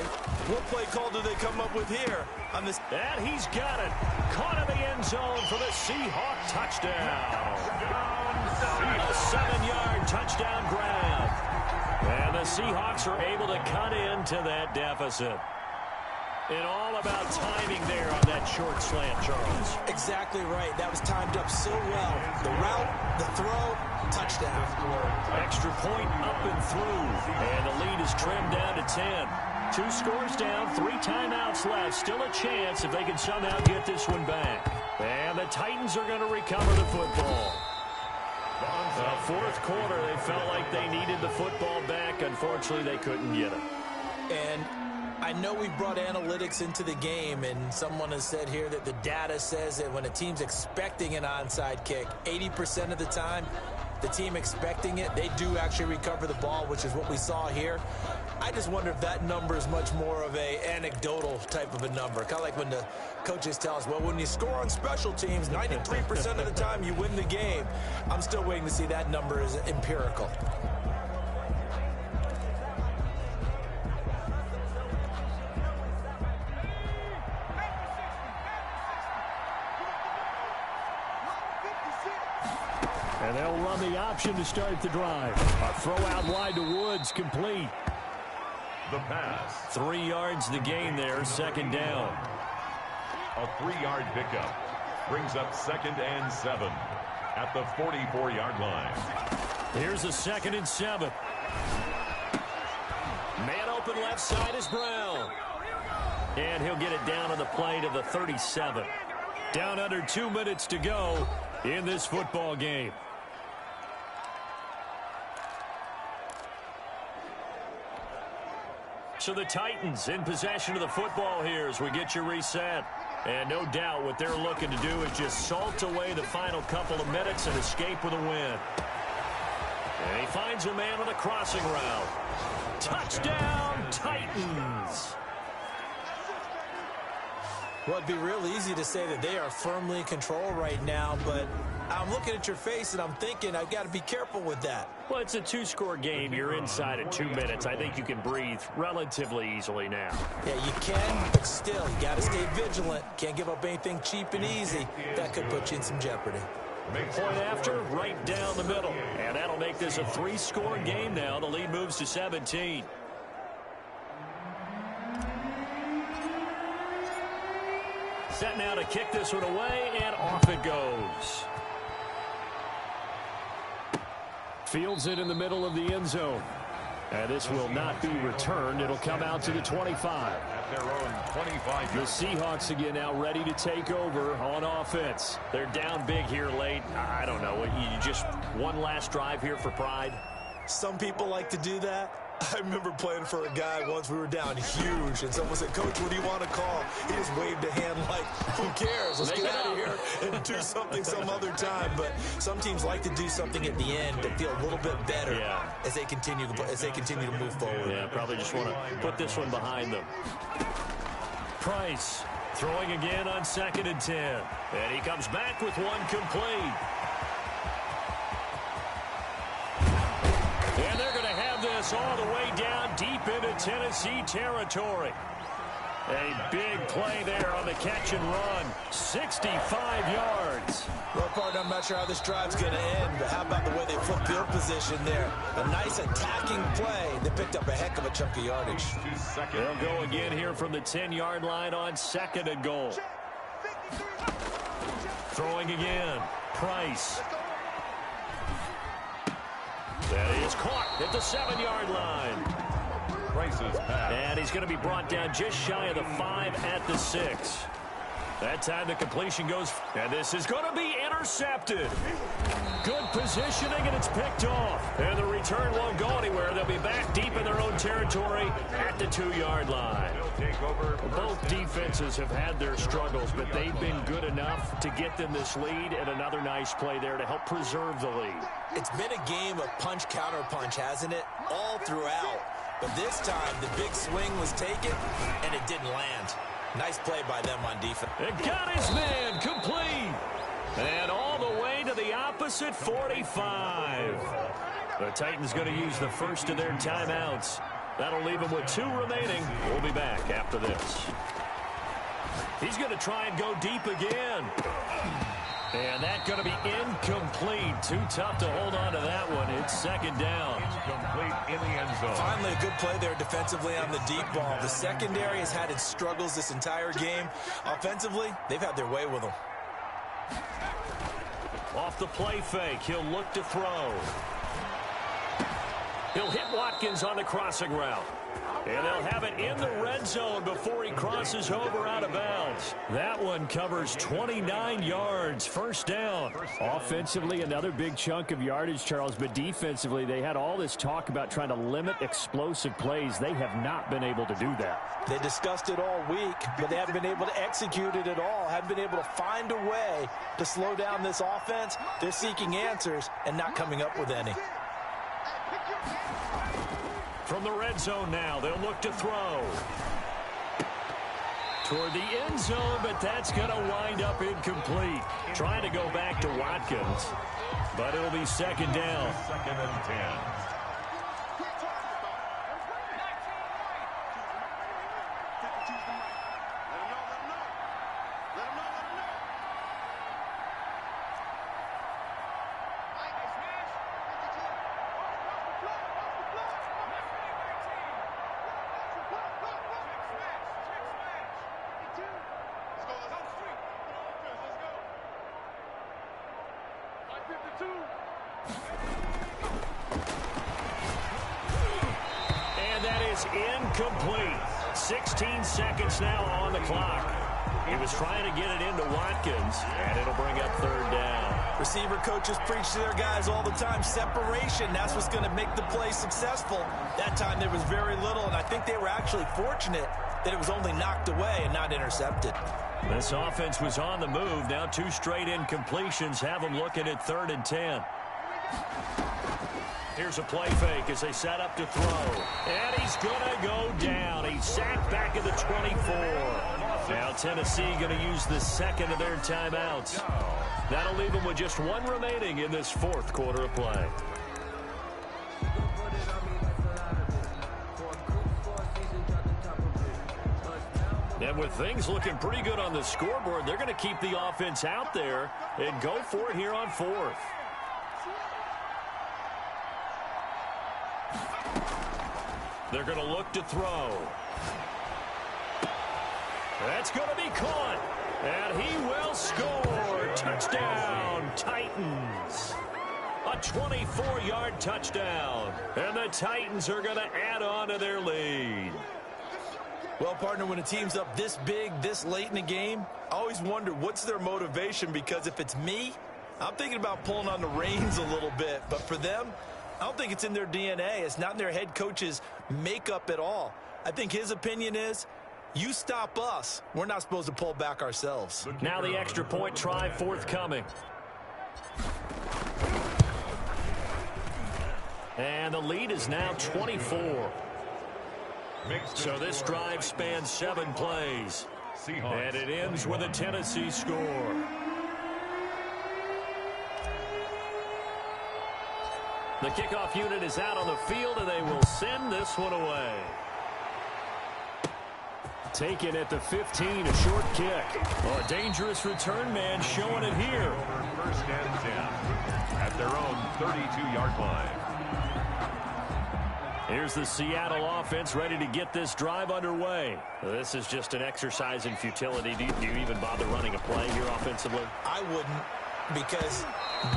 D: What play call do they come up with here? On this?
C: And he's got it. Caught in the end zone for the Seahawk touchdown. A 7-yard touchdown grab. And the Seahawks are able to cut into that deficit. And all about timing there on that short slant, Charles.
D: Exactly right. That was timed up so well. The route, the throw, touchdown.
C: Extra point up and through. And the lead is trimmed down to 10. 2 scores down, 3 timeouts left. Still a chance if they can somehow get this one back. And the Titans are going to recover the football. Fourth quarter, they felt like they needed the football back. Unfortunately, they couldn't get it.
D: And I know we brought analytics into the game, and someone has said here that the data says that when a team's expecting an onside kick, 80% of the time, the team expecting it, they do actually recover the ball, which is what we saw here. I just wonder if that number is much more of a anecdotal type of a number. Kind of like when the coaches tell us, well, when you score on special teams, 93% of the time you win the game. I'm still waiting to see that number is empirical.
C: And they'll run the option to start the drive. A throw out wide to Woods, complete.
B: The pass.
C: 3 yards the gain there, second down.
B: A 3-yard pickup brings up 2nd and 7 at the 44-yard line.
C: Here's a 2nd and 7. Man open left side is Brown. And he'll get it down on the play to the 37. Down under 2 minutes to go in this football game. So the Titans in possession of the football here as we get you reset. And no doubt what they're looking to do is just salt away the final couple of minutes and escape with a win. And he finds a man on a crossing route. Touchdown, Titans!
D: Well, it'd be real easy to say that they are firmly in control right now, but I'm looking at your face and I'm thinking I've got to be careful with that.
C: Well, it's a 2-score game. You're inside at 2 minutes. I think you can breathe relatively easily now.
D: Yeah, you can, but still, you got to stay vigilant. Can't give up anything cheap and easy. That could put you in some jeopardy.
C: Point after, right down the middle. And that'll make this a 3-score game now. The lead moves to 17. Set now to kick this one away, and off it goes. Fields it in the middle of the end zone. And this will not be returned. It'll come out to the 25.
B: At their own 25.
C: The Seahawks again now ready to take over on offense. They're down big here late. I don't know. You just one last drive here for pride?
D: Some people like to do that. I remember playing for a guy once. We were down huge, and someone said, "Coach, what do you want to call?" He just waved a hand like, "Who cares? Let's get out of here and do something some other time." But some teams like to do something at the end to feel a little bit better as they continue to move forward.
C: Yeah, probably just want to put this one behind them. Price throwing again on 2nd and 10, and he comes back with one complete. And they're going to have this all the way down deep into Tennessee territory. A big play there on the catch and run. 65 yards.
D: Well, partner, I'm not sure how this drive's going to end, but how about the way they flip field position there? A nice attacking play. They picked up a heck of a chunk of yardage.
C: They'll go again here from the 10-yard line on 2nd and goal. Throwing again. Price. That is caught at the 7-yard line.
B: Price's pass.
C: And he's going to be brought down just shy of the 5 at the 6. That time the completion goes, and this is going to be intercepted. Good positioning, and it's picked off. And the return won't go anywhere. They'll be back deep in their own territory at the 2-yard line. Both defenses have had their struggles, but they've been good enough to get them this lead, and another nice play there to help preserve the lead.
D: It's been a game of punch-counter-punch, hasn't it? All throughout. But this time, the big swing was taken, and it didn't land. Nice play by them on defense.
C: It got his man complete. And all the way to the opposite 45. The Titans going to use the first of their timeouts. That'll leave them with 2 remaining. We'll be back after this. He's going to try and go deep again. And that's going to be incomplete. Too tough to hold on to that one. It's second down.
B: Complete in the end zone.
D: Finally, a good play there defensively on the deep ball. The secondary has had its struggles this entire game. Offensively, they've had their way with them.
C: Off the play fake, he'll look to throw. He'll hit Watkins on the crossing route. And they'll have it in the red zone before he crosses over out of bounds. That one covers 29 yards, first down.
F: Offensively, another big chunk of yardage, Charles, but defensively, they had all this talk about trying to limit explosive plays. They have not been able to do that.
D: They discussed it all week, but they haven't been able to execute it at all. Haven't been able to find a way to slow down this offense. They're seeking answers and not coming up with any.
C: From the red zone now, they'll look to throw. Toward the end zone, but that's going to wind up incomplete. Trying to go back to Watkins, but it'll be second down.
B: Second and 10.
C: And that is incomplete. 16 seconds now on the clock. He was trying to get it into Watkins, and it'll bring up third down.
D: Receiver coaches preach to their guys all the time. Separation, that's what's going to make the play successful. That time there was very little, and I think they were actually fortunate that it was only knocked away and not intercepted.
C: This offense was on the move. Now 2 straight incompletions have them looking at 3rd and 10. Here's a play fake as they set up to throw. And he's going to go down. He's sacked back at the 24. Now Tennessee going to use the second of their timeouts. That'll leave them with just 1 remaining in this 4th quarter of play. And with things looking pretty good on the scoreboard, they're going to keep the offense out there and go for it here on 4th. They're going to look to throw. That's going to be caught. And he will score. Touchdown, Titans. A 24-yard touchdown. And the Titans are going to add on to their lead.
D: Well, partner, when a team's up this big, this late in the game, I always wonder what's their motivation, because if it's me, I'm thinking about pulling on the reins a little bit. But for them, I don't think it's in their DNA. It's not in their head coach's makeup at all. I think his opinion is, you stop us, we're not supposed to pull back ourselves.
C: Now the extra point try forthcoming. And the lead is now 24. So this drive spans 7 plays. And it ends with a Tennessee score. The kickoff unit is out on the field, and they will send this one away.
F: Taken at the 15, a short kick.
C: Oh, a dangerous return man showing it here.
B: First and 10 at their own 32-yard line.
C: Here's the Seattle offense ready to get this drive underway. This is just an exercise in futility. Do you even bother running a play here offensively?
D: I wouldn't, because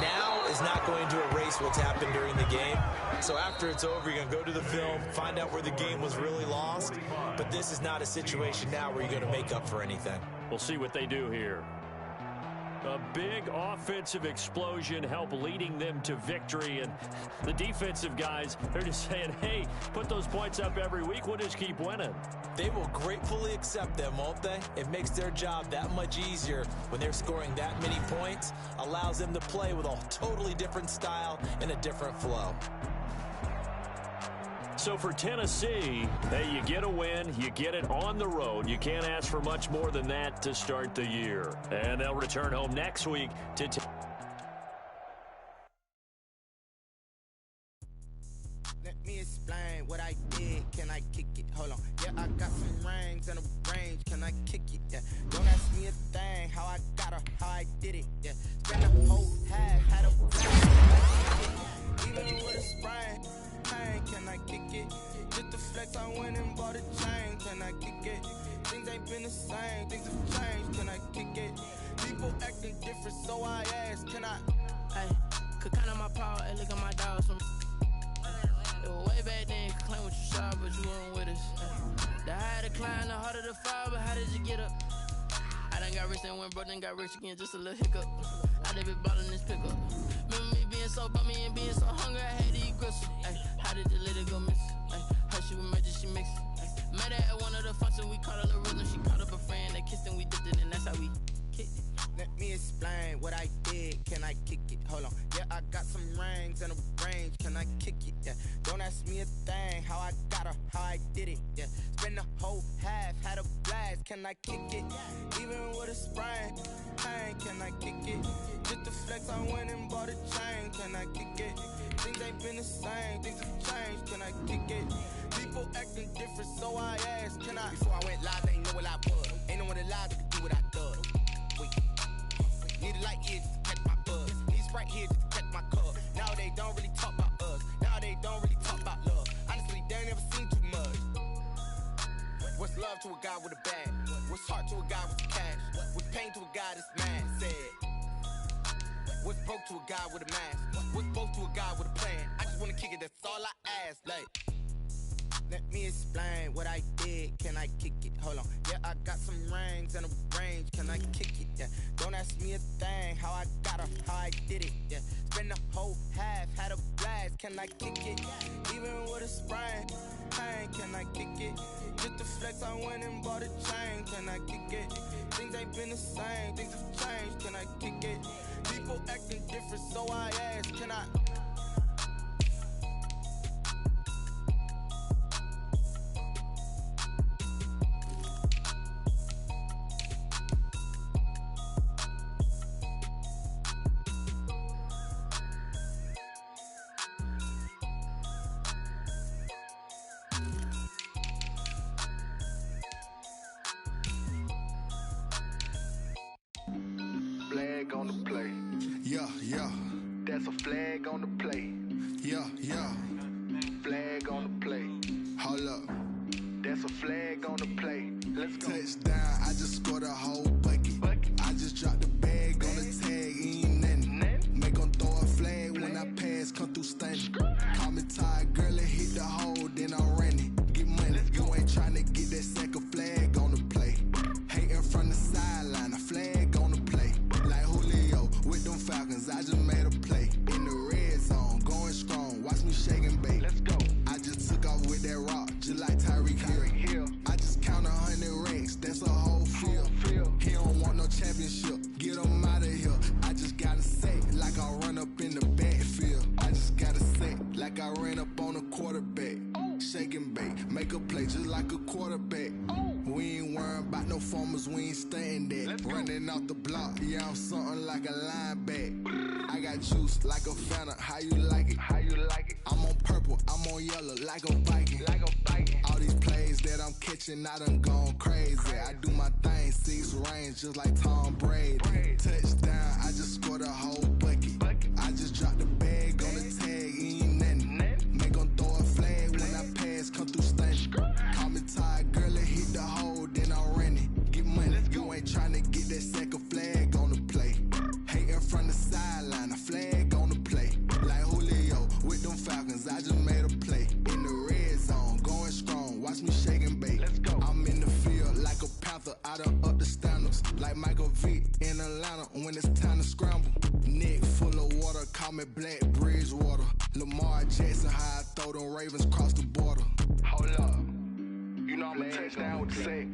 D: now is not going to erase what's happened during the game. So after it's over, you're going to go to the film, find out where the game was really lost. But this is not a situation now where you're going to make up for anything.
F: We'll see what they do here. A big offensive explosion helped leading them to victory, and the defensive guys, they're just saying, hey, put those points up every week, we'll just keep winning.
D: They will gratefully accept them, won't they? It makes their job that much easier when they're scoring that many points, allows them to play with a totally different style and a different flow.
F: So for Tennessee, hey, you get a win, you get it on the road. You can't ask for much more than that to start the year. And they'll return home next week to
G: Let me explain what I did. Can I kick it? Hold on. Yeah, I got some rings and a range. Can I kick it? Yeah. Don't ask me a thing. How I got her, how I did it. Yeah. Spend a whole half, had a plan. Even with a sprain. Can I kick it? Just the flex, I went and bought a chain. Can I kick it? Things ain't been the same, things have changed. Can I kick it? People acting different, so I asked, can I?
H: Hey, could count on my power, hey, look at my dogs from. It was way back then, could claim what you saw, but you weren't with us. The higher the climb, the harder the fall, but how did you get up? I done got rich and went broke, then got rich again, just a little hiccup. I done been ballin' this pickup. Remember me being so bummy and being so hungry, I had to eat gristle. Ay, how did you let it go miss? Ay, how she was magic, she mixed. Met her at one of the functions, we caught her the rhythm. She caught up a friend, they kissed and we dipped it, and that's how we kicked it.
G: Let me explain what I did. Can I kick it? Hold on. Yeah, I got some rings and a range. Can I kick it? Yeah. Don't ask me a thing. How I got her, how I did it. Yeah. Spend the whole half, had a blast. Can I kick it? Even with a sprain. Hey, can I kick it? Just the flex, I went and bought a chain. Can I kick it? Things ain't been the same, things have changed. Can I kick it? People acting different, so I asked, can I? Before I went live, they ain't know what I was. Ain't no one alive that could do what I done. Wait. Need a light here just to catch my buzz. Need Sprite here just to catch my cup. Now they don't really talk about us. Now they don't really talk about love. Honestly, they ain't never seen too much. What's love to a guy with a bag? What's heart to a guy with cash? What's pain to a guy that's mad? Said. What's broke to a guy with a mask? What's both to a guy with a plan? I just wanna kick it, that's all I ask. Like, let me explain what I did. Can I kick it? Hold on. Yeah, I got some rings and a range. Can I kick it? Yeah. Don't ask me a thing. How I got her, how I did it. Yeah. Spend the whole half, had a blast. Can I kick it? Even with a sprain. Hey, can I kick it? Just the flex, I went and bought a chain. Can I kick it? Things ain't been the same, things have changed. Can I kick it? People acting different, so I asked, can I?
I: Flag on the play.
G: Yeah, yeah.
I: That's a flag on the play.
G: Yeah, yeah.
I: Flag on the play.
G: Hold up.
I: That's a flag on the play. Let's go.
G: Touchdown, I just scored a whole bucket. I just dropped the bag on the tag, ain't nothing. Make 'em throw a flag when I pass, come through stunning. Call me tired, girl, and hit the hole, then I'm running. Get money, you ain't tryna get that second flag on the play. Hating from the sideline, a flag on the play. Like Julio with them Falcons, I just made a play. In the red zone, going strong, watch me shake and bake.
I: Let's go.
G: I just took off with that rock, just like Tyreek Hill. I just count 100 racks, that's a whole field. He don't want no championship, get him out of here. I just gotta say, like I run up in the backfield. I just gotta say, like I ran up on a quarterback. Shake and bake, make a play just like a quarterback. We ain't worrying about no formers, we ain't staying that. Running off the block, yeah, I'm something like a linebacker. I got juice like a Fanta, how you like it?
I: How you like it?
G: I'm on purple, I'm on yellow, like a Viking.
I: Like a Viking.
G: All these plays that I'm catching, I done gone crazy. I do my thing, 6 range, just like Tom Brady. Touchdown, I just scored a whole bucket. I just dropped the bag on the tag, ain't nothing. Make 'em throw a flag when I pass, come through stunning. Call me tired, girl, and hit the hole, then I'm running. Get money, you ain't tryna get that second flag on the play. Hating from the sideline, a flag on the play. Like Julio with them Falcons, I just made a play. In the red zone, going strong, watch me shake and bake.
I: Let's go.
G: I'm in the field like a panther, I done up the standards.
J: bounce like Michael Vick in Atlanta when it's time to scramble. Neck full of water, call me Black Bridgewater. Lamar Jackson, how I throw them Ravens cross the border.
I: Hold up. You know I'm a touchdown with the sack.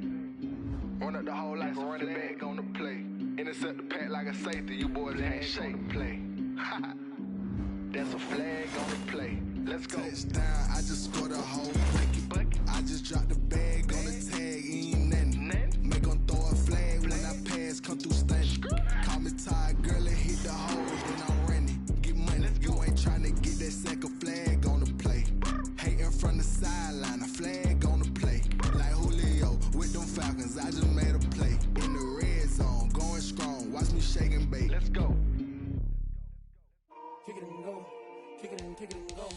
I: Run up the hole like a running back on the play. Intercept the pack like a safety. You boys ain't shake play. That's a flag on the play. Let's go.
J: Touchdown, I just scored a whole bucket. I just dropped the bag on the tag, ain't nothing. Make 'em throw a flag when I pass, come through stunning. Call me tired, girl, and hit the hoes, then I'm running. Get money, you ain't tryna get that second flag on the play. Hating from the sideline, a flag on the play. Like Julio with them Falcons, I just made a play. In the red zone, going strong, watch me shake and bake.
I: Let's go.
K: Kick it and go, kick it and go.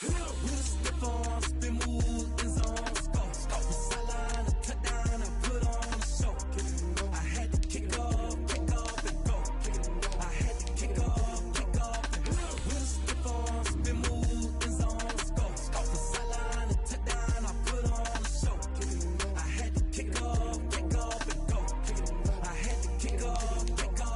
K: With a step on, spin move, in zone, scope. Sideline, a touchdown, I put on the show. I had to kick off and go. I had to kick off and go. With a step on, spin move, in zone, scope. Sideline, a touchdown, I put on the show. I had to kick off and go. I had to kick off and go.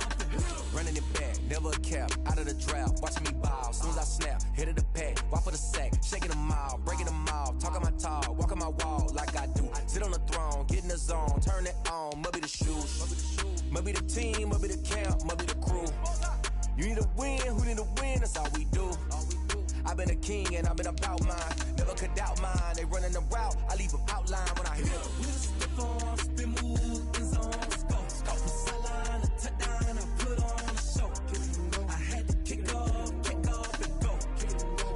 A: Running it back, never a cap, out of the drought, watching me ball. Soon as I snap, hit of the pack, walk for the sack, shaking them out, breaking them off, talking my talk, walking my wall like I do. Sit on the throne, get in the zone, turn it on, must be the shoes, must be the team, must be the camp, must be the crew. You need a win, who need a win, that's all we do. I've been a king and I've been about mine, never could doubt mine. They running the route, I leave them outline when I hit them.
K: With a step on, spin move, in zone, scope. Sideline, a touchdown, I put on the show. I had to kick off and go.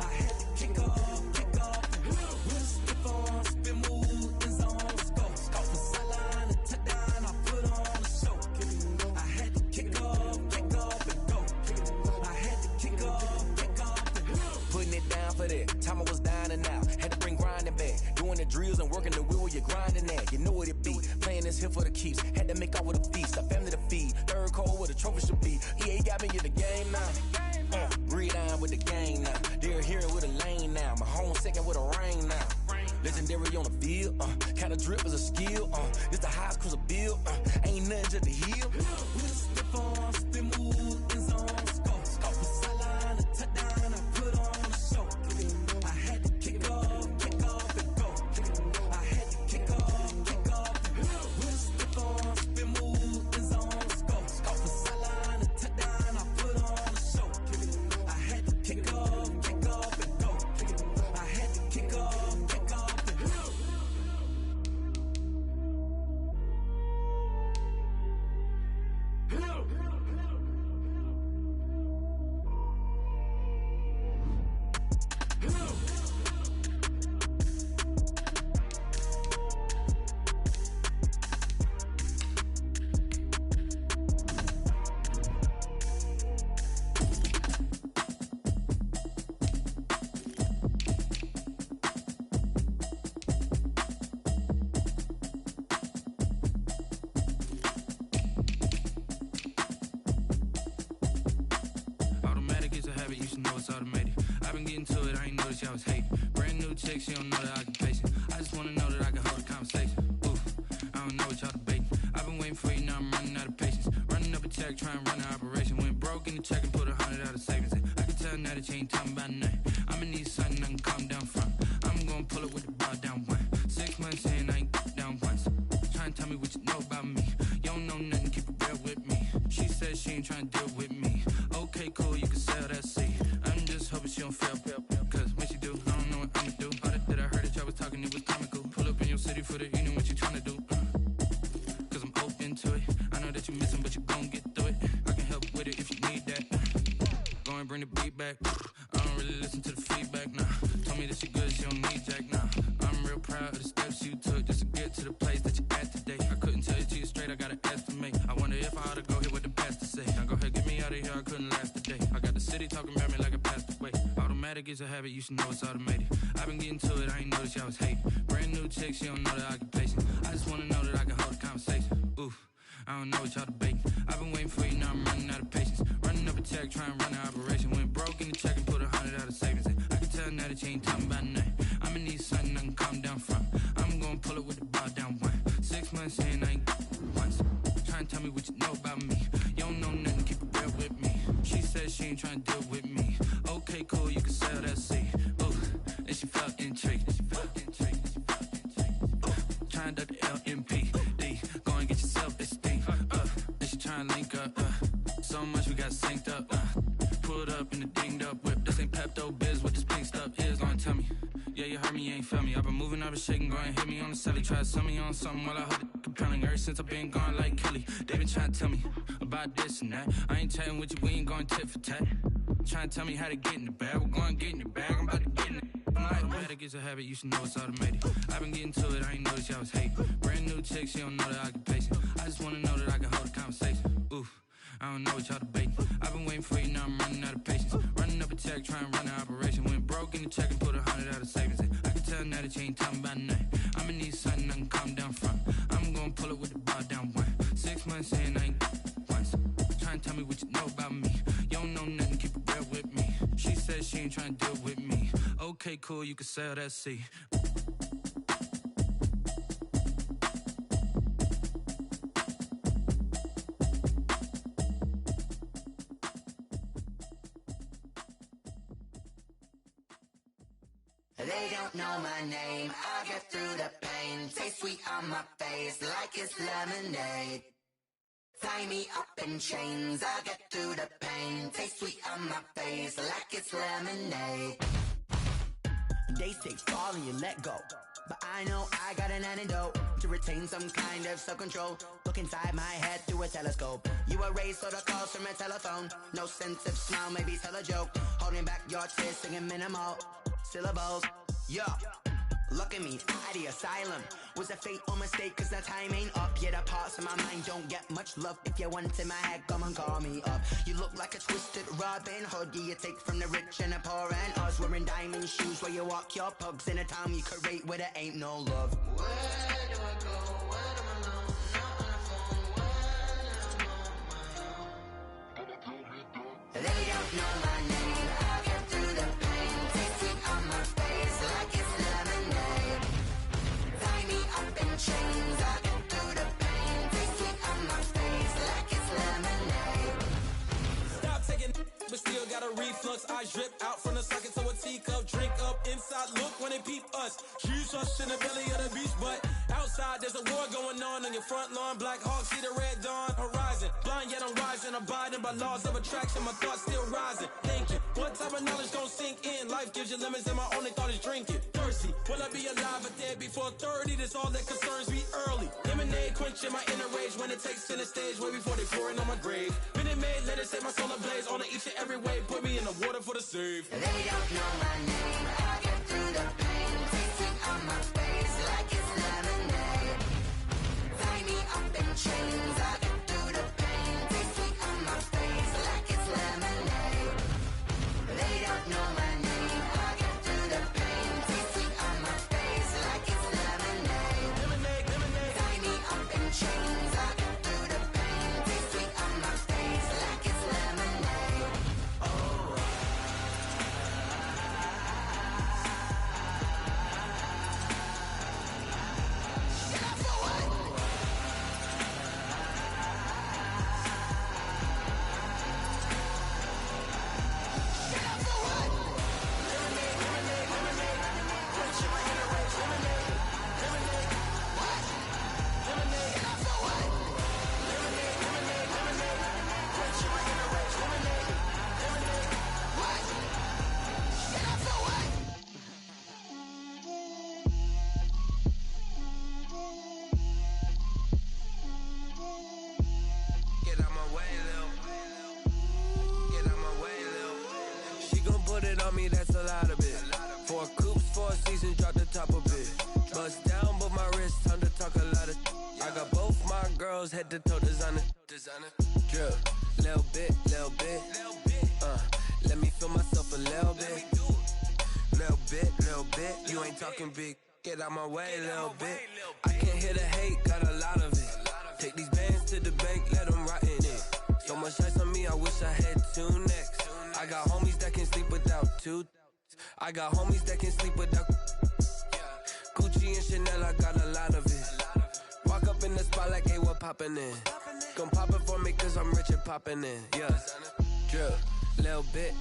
K: I had to kick off and go. With a step on, spin move, in zone, scope. Sideline, a touchdown, I put on the show. I had to kick off and go. I had to kick off and go.
A: Putting it down for that, time I was dying and out. Had to bring grinding back, doing the drills and working the wheel where you're grinding at. You know what it be, playing this here for the keeps. Had to make off with a feast, a family to feed. Third cold where the trophy should be. EA got me in the game now. Gridiron with the game now. They're here with a lane now. My home second with a rain now. Legendary on the field, kinda drip is a skill. This the highest cruiser bill, ain't nothing just the hill.
K: With a step on, spin move, in zone, scope. Sideline, a touchdown, I put on the show. I had to kick off and go. I had to kick off and go. With a step on, spin move, in zone, scope. Sideline, a touchdown, I put on the show. I had to kick off and go. I had to kick off and go.
H: Automatic is a habit, you should know it's automated. I've been getting to it, I ain't noticed y'all was hating. Brand new chick, she don't know the occupation. I just wanna know that I can hold a conversation. Oof, I don't know what y'all debating. I've been waiting for you, now I'm running out of patience. Running up a check, trying to run an operation. Went broke in the check and put 100 out of savings in. I can tell now that you ain't talking about nothing. I'ma need something I can calm down from. I'm gonna pull it with the bar down one. 6 months in, I ain't down once. Trying to tell me what you know about me. You don't know nothing, keep it real with me. She said she ain't trying to deal with me. Okay, cool, you can sell that seed. I'm just hoping she don't fail. Cause when she do, I don't know what I'ma do. All that I heard that y'all was talking, it was comical. Pull up in your city for the evening, what you trying to do? Cause I'm open to it. I know that you missing, but you gon' get through it. I can help with it if you need that. Go and bring the beat back. I don't really listen to the feedback, nah. Told me that she good, she don't need jack, nah. I'm real proud of the steps you took just to get to the place that you're at today. I couldn't tell you to you straight, I gotta estimate. I wonder if I ought to go here with the pastor say. Now go ahead, get me out of here, I couldn't last a day. I got the city talking about me like I passed away. Automatic is a habit, you should know it's automated. I've been getting to it, I ain't noticed y'all was hating. Brand new chick, she don't know the occupation. I just wanna know that I can hold a conversation. Oof, I don't know what y'all debating. I've been waiting for you, now I'm running out of patience. Running up a check, trying to run an operation. Went broke in the check and put 100 out of savings in. I can tell now that you ain't talking about nothing. I'ma need something I can calm down from. I'm gonna pull it with the bar down one. 6 months in, I ain't once. Trying to
L: tell me what you know about me. You don't know nothing, keep it real with me. She said she ain't trying to deal with me. Okay, cool, you can sell that seed. Ooh, and she felt intrigued. Trying to duck the LMPD. Go and get your self-esteem. And she trying to link up. So much we got synced up. Pulled up in the dinged up whip. This ain't Pepto-Biz, what this pink stuff is. Gonna tell me. Yeah, you heard me, you ain't felt me. I've been moving, I've been shaking, go and hit me on the celly. Try to sell me on something while I hold it compelling. Ever since I've been gone like Kelly, they been trying to tell me about this and that. I ain't chatting with you, we ain't going tit for tat. Trying to tell me how to get in the bag. We're going to get in the bag, I'm about to get in it. I'm like, better get a habit, you should know it's automated. I've been getting to it, I ain't noticed y'all was hating. Brand new chick, she don't know that I can pace it. I just wanna know that I can hold a conversation. Oof, I don't know what y'all debating. I've been waiting for you, now I'm running out of patience. Running up a check, trying to run an operation. Went broke in the check and put 100 out of savings. I can tell now that you ain't talking about nothing. I'ma need something I can calm down from. I'm gonna pull it with the bar down one. 6 months in, I ain't once. Trying to tell me what you know about me. You don't know nothing, keep it real with me. She said she ain't trying to deal with me. Okay, cool, you can sell that seed.
M: They don't know my name, I get through the pain. Taste sweet on my face like it's lemonade. Tie me up in chains, I get through the pain. Taste sweet on my face like it's lemonade.
G: They say fall and you let go, but I know I got an antidote to retain some kind of self-control. Look inside my head through a telescope. You erase all the calls from a telephone. No sense of smile, maybe tell a joke. Holding back your tears, singing minimal syllables. Yeah, look at me, at the asylum. Was a fate or mistake, cause the time ain't up. Yeah, the parts of my mind don't get much love. If you want in my head, come and call me up. You look like a twisted Robin Hood. Yeah, you take from the rich and the poor and us. Wearing diamond shoes where you walk your pugs. In a town you create where there ain't no love.
M: Where do I go? Where am I alone? Not on the phone. When I'm on my own. They don't know my name. I get through the pain. Taste sweet on my face like it's lemonade. Tie me up in chains. I get through the pain. Taste sweet on my face like it's lemonade.
K: Stop taking, but still got a reflux. Eyes drip out from the socket to a teacup. Drink up inside, look when they peep us. Shoes us in the belly of the beach, but outside there's a war going on your front lawn. Black Hawk see the red dawn horizon. Blind yet I'm rising, abiding by laws of attraction. My thoughts still rising. Thinking, what type of knowledge gon' sink in? Life gives you lemons and my only thought is drinking. Thirsty, will I be alive or dead before 30? That's all that concerns me early. Lemonade quenching my inner rage when it takes center stage way before they pour it on my grave. Minute Maid, let it set my soul ablaze on each and every way. Put me in the water for the save.
M: They don't know my name. I get through the pain. Taste sweet on my face like it's lemonade. Tie me up in chains. I get through the pain. Taste sweet on my face like it's lemonade. They don't know my name. I get through the pain. Taste sweet on my face like it's lemonade. Tie me up in chains. I get through the pain. Taste sweet on my face like it's lemonade. Oh. Get out my way, Lil. Get out my way, Lil. She gon' put it on me, that's a lot of it. 4 coops, 4 seasons, drop the top a bit. Bust down, but my wrist, time to talk a lot of. I got both my girls, head to toe designer. Drip, little bit, little bit. Let me feel myself a little bit. Little bit. You ain't talking big. Get out my way, little bit. I can't hear the hate, got a lot of it. Take these bands to the bank, let them rot in it. So much ice on me, I wish I had 2 necks. I got homies that can sleep without 2. I got homies that can sleep without. Gucci and Chanel, I got a lot of it. Walk up in the spot like, hey, what poppin' in? Gon' pop it for me cause I'm rich and poppin' in, yeah. Drip, little bit.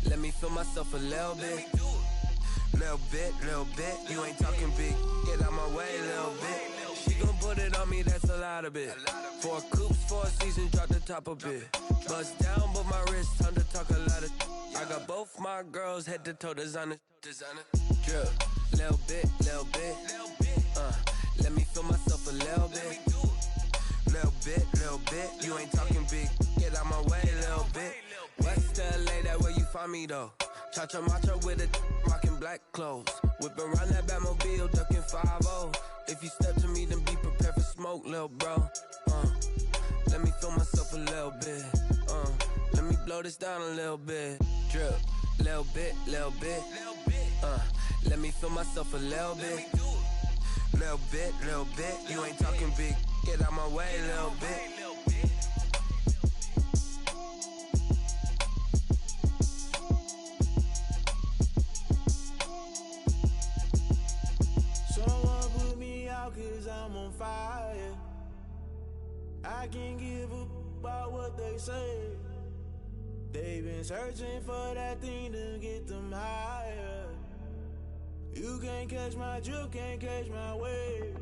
M: Let me feel myself a little bit. Little bit. You ain't talking big. Get out my way, little bit. She gon' put it on me, that's a lot of bit. 4 coops, 4 seasons, drop the top a bit. Bust down, but my wrist, time to talk a lot of. I got both my girls head to toe designer. Drip, little bit. Let me feel myself a little bit. Little bit. You ain't talking big. Get out my way, little bit. West LA, that where you find me though. Cha-cha macho with a rockin' black clothes. Whip around that Badmobile, ducking 5-0. If you step to me, then be prepared for smoke, lil' bro. Let me feel myself a little bit. Let me blow this down a little bit. Drip, little bit. Let me feel myself a little bit. Little bit. You ain't talking big. Get out my way, little bit.
N: Someone put me out cause I'm on fire. I can't give a about what they say. They've been searching for that thing to get them higher. You can't catch my drift, can't catch my wave.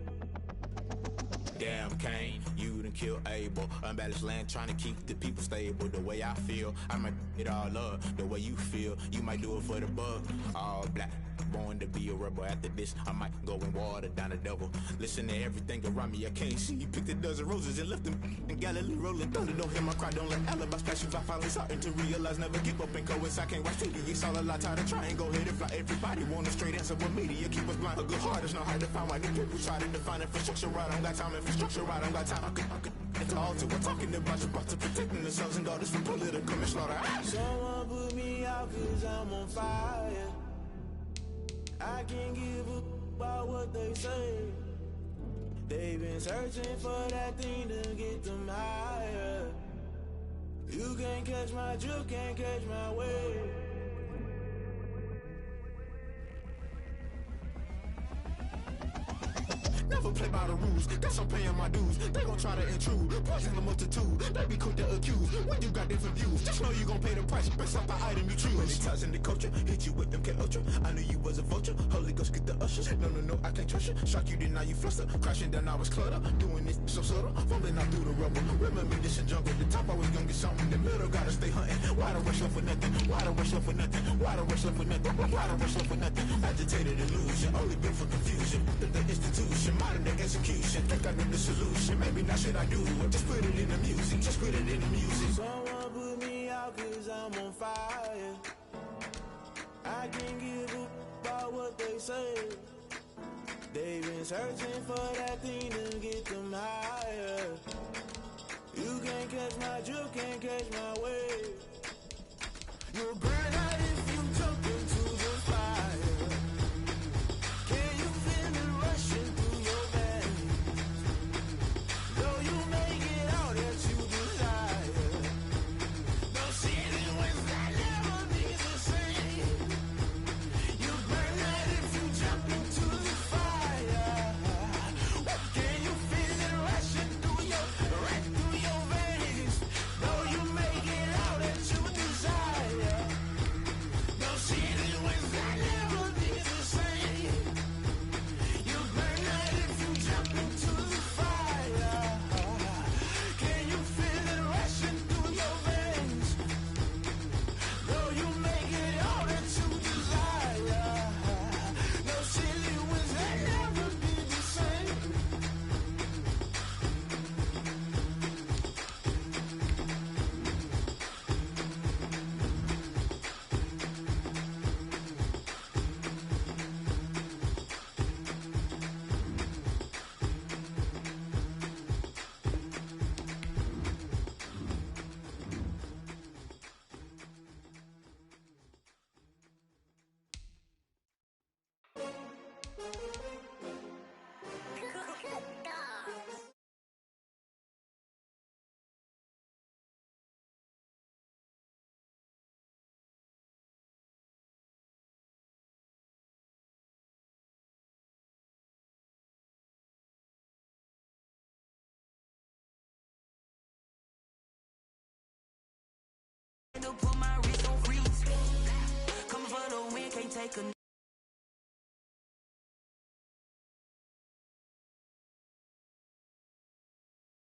O: Damn, Kane, you done killed Abel. Unbalanced land, trying to keep the people stable. The way I feel, I might it all up. The way you feel, you might do it for the bug. All black, born to be a rebel. After this, I might go and water down the devil. Listen to everything around me, I can't see. You picked a dozen roses and left them in Galilee rolling thunder. Don't hear my cry, don't let alibis pass you. I finally starting to realize, never give up and coincide. Can't watch TV, it's all a lot. Tired of trying, go ahead and fly. Everybody want a straight answer with media. Keep us blind. A good heart is not hard to find. Why the people try to define infrastructure right? I don't got time. Infrastructure right, I don't got time. I could it's all to we're talking about you, about to protecting the sons and daughters from political manslaughter.
N: Someone put me out cause I'm on fire. I can't give a about what they say. They've been searching for that thing to get them higher. You can't catch my drift, can't catch my wave.
O: Never play by the rules, guess I'm paying my dues. They gon' try to intrude, poison the multitude. They be quick to accuse, when you got different views. Just know you gon' pay the price, based off the item you choose. Many ties in the culture, hit you with them K-Ultra. I knew you was a vulture, Holy Ghost get the ushers. No, I can't trust you. Shock you, then now you fluster. Crashing down, I was clutter. Doing this so subtle, fumbling out through the rubble. Remember this in jungle, the top always gonna get something. The middle gotta stay hunting. Why the rush left for nothing? Why the rush left for nothing? Why the rush left for nothing? Why the rush left for nothing? Agitated illusion, only built for confusion. The institution, modern day execution. Think I know the solution. Maybe not should I do it? Just put it in the music. Just put it in the music.
N: Someone put me out cause I'm on fire. I can't give a about what they say. They've been searching for that thing to get them higher. You can't catch my drift, can't catch my wave. You'll burn out if you jump into the fire. Can you feel it rushing through your veins? Though you make it all that you desire. No city was that never be the same. You burn out if you jump into the fire. Can you feel it rushing through your veins? Though you make it all that you desire.
P: take a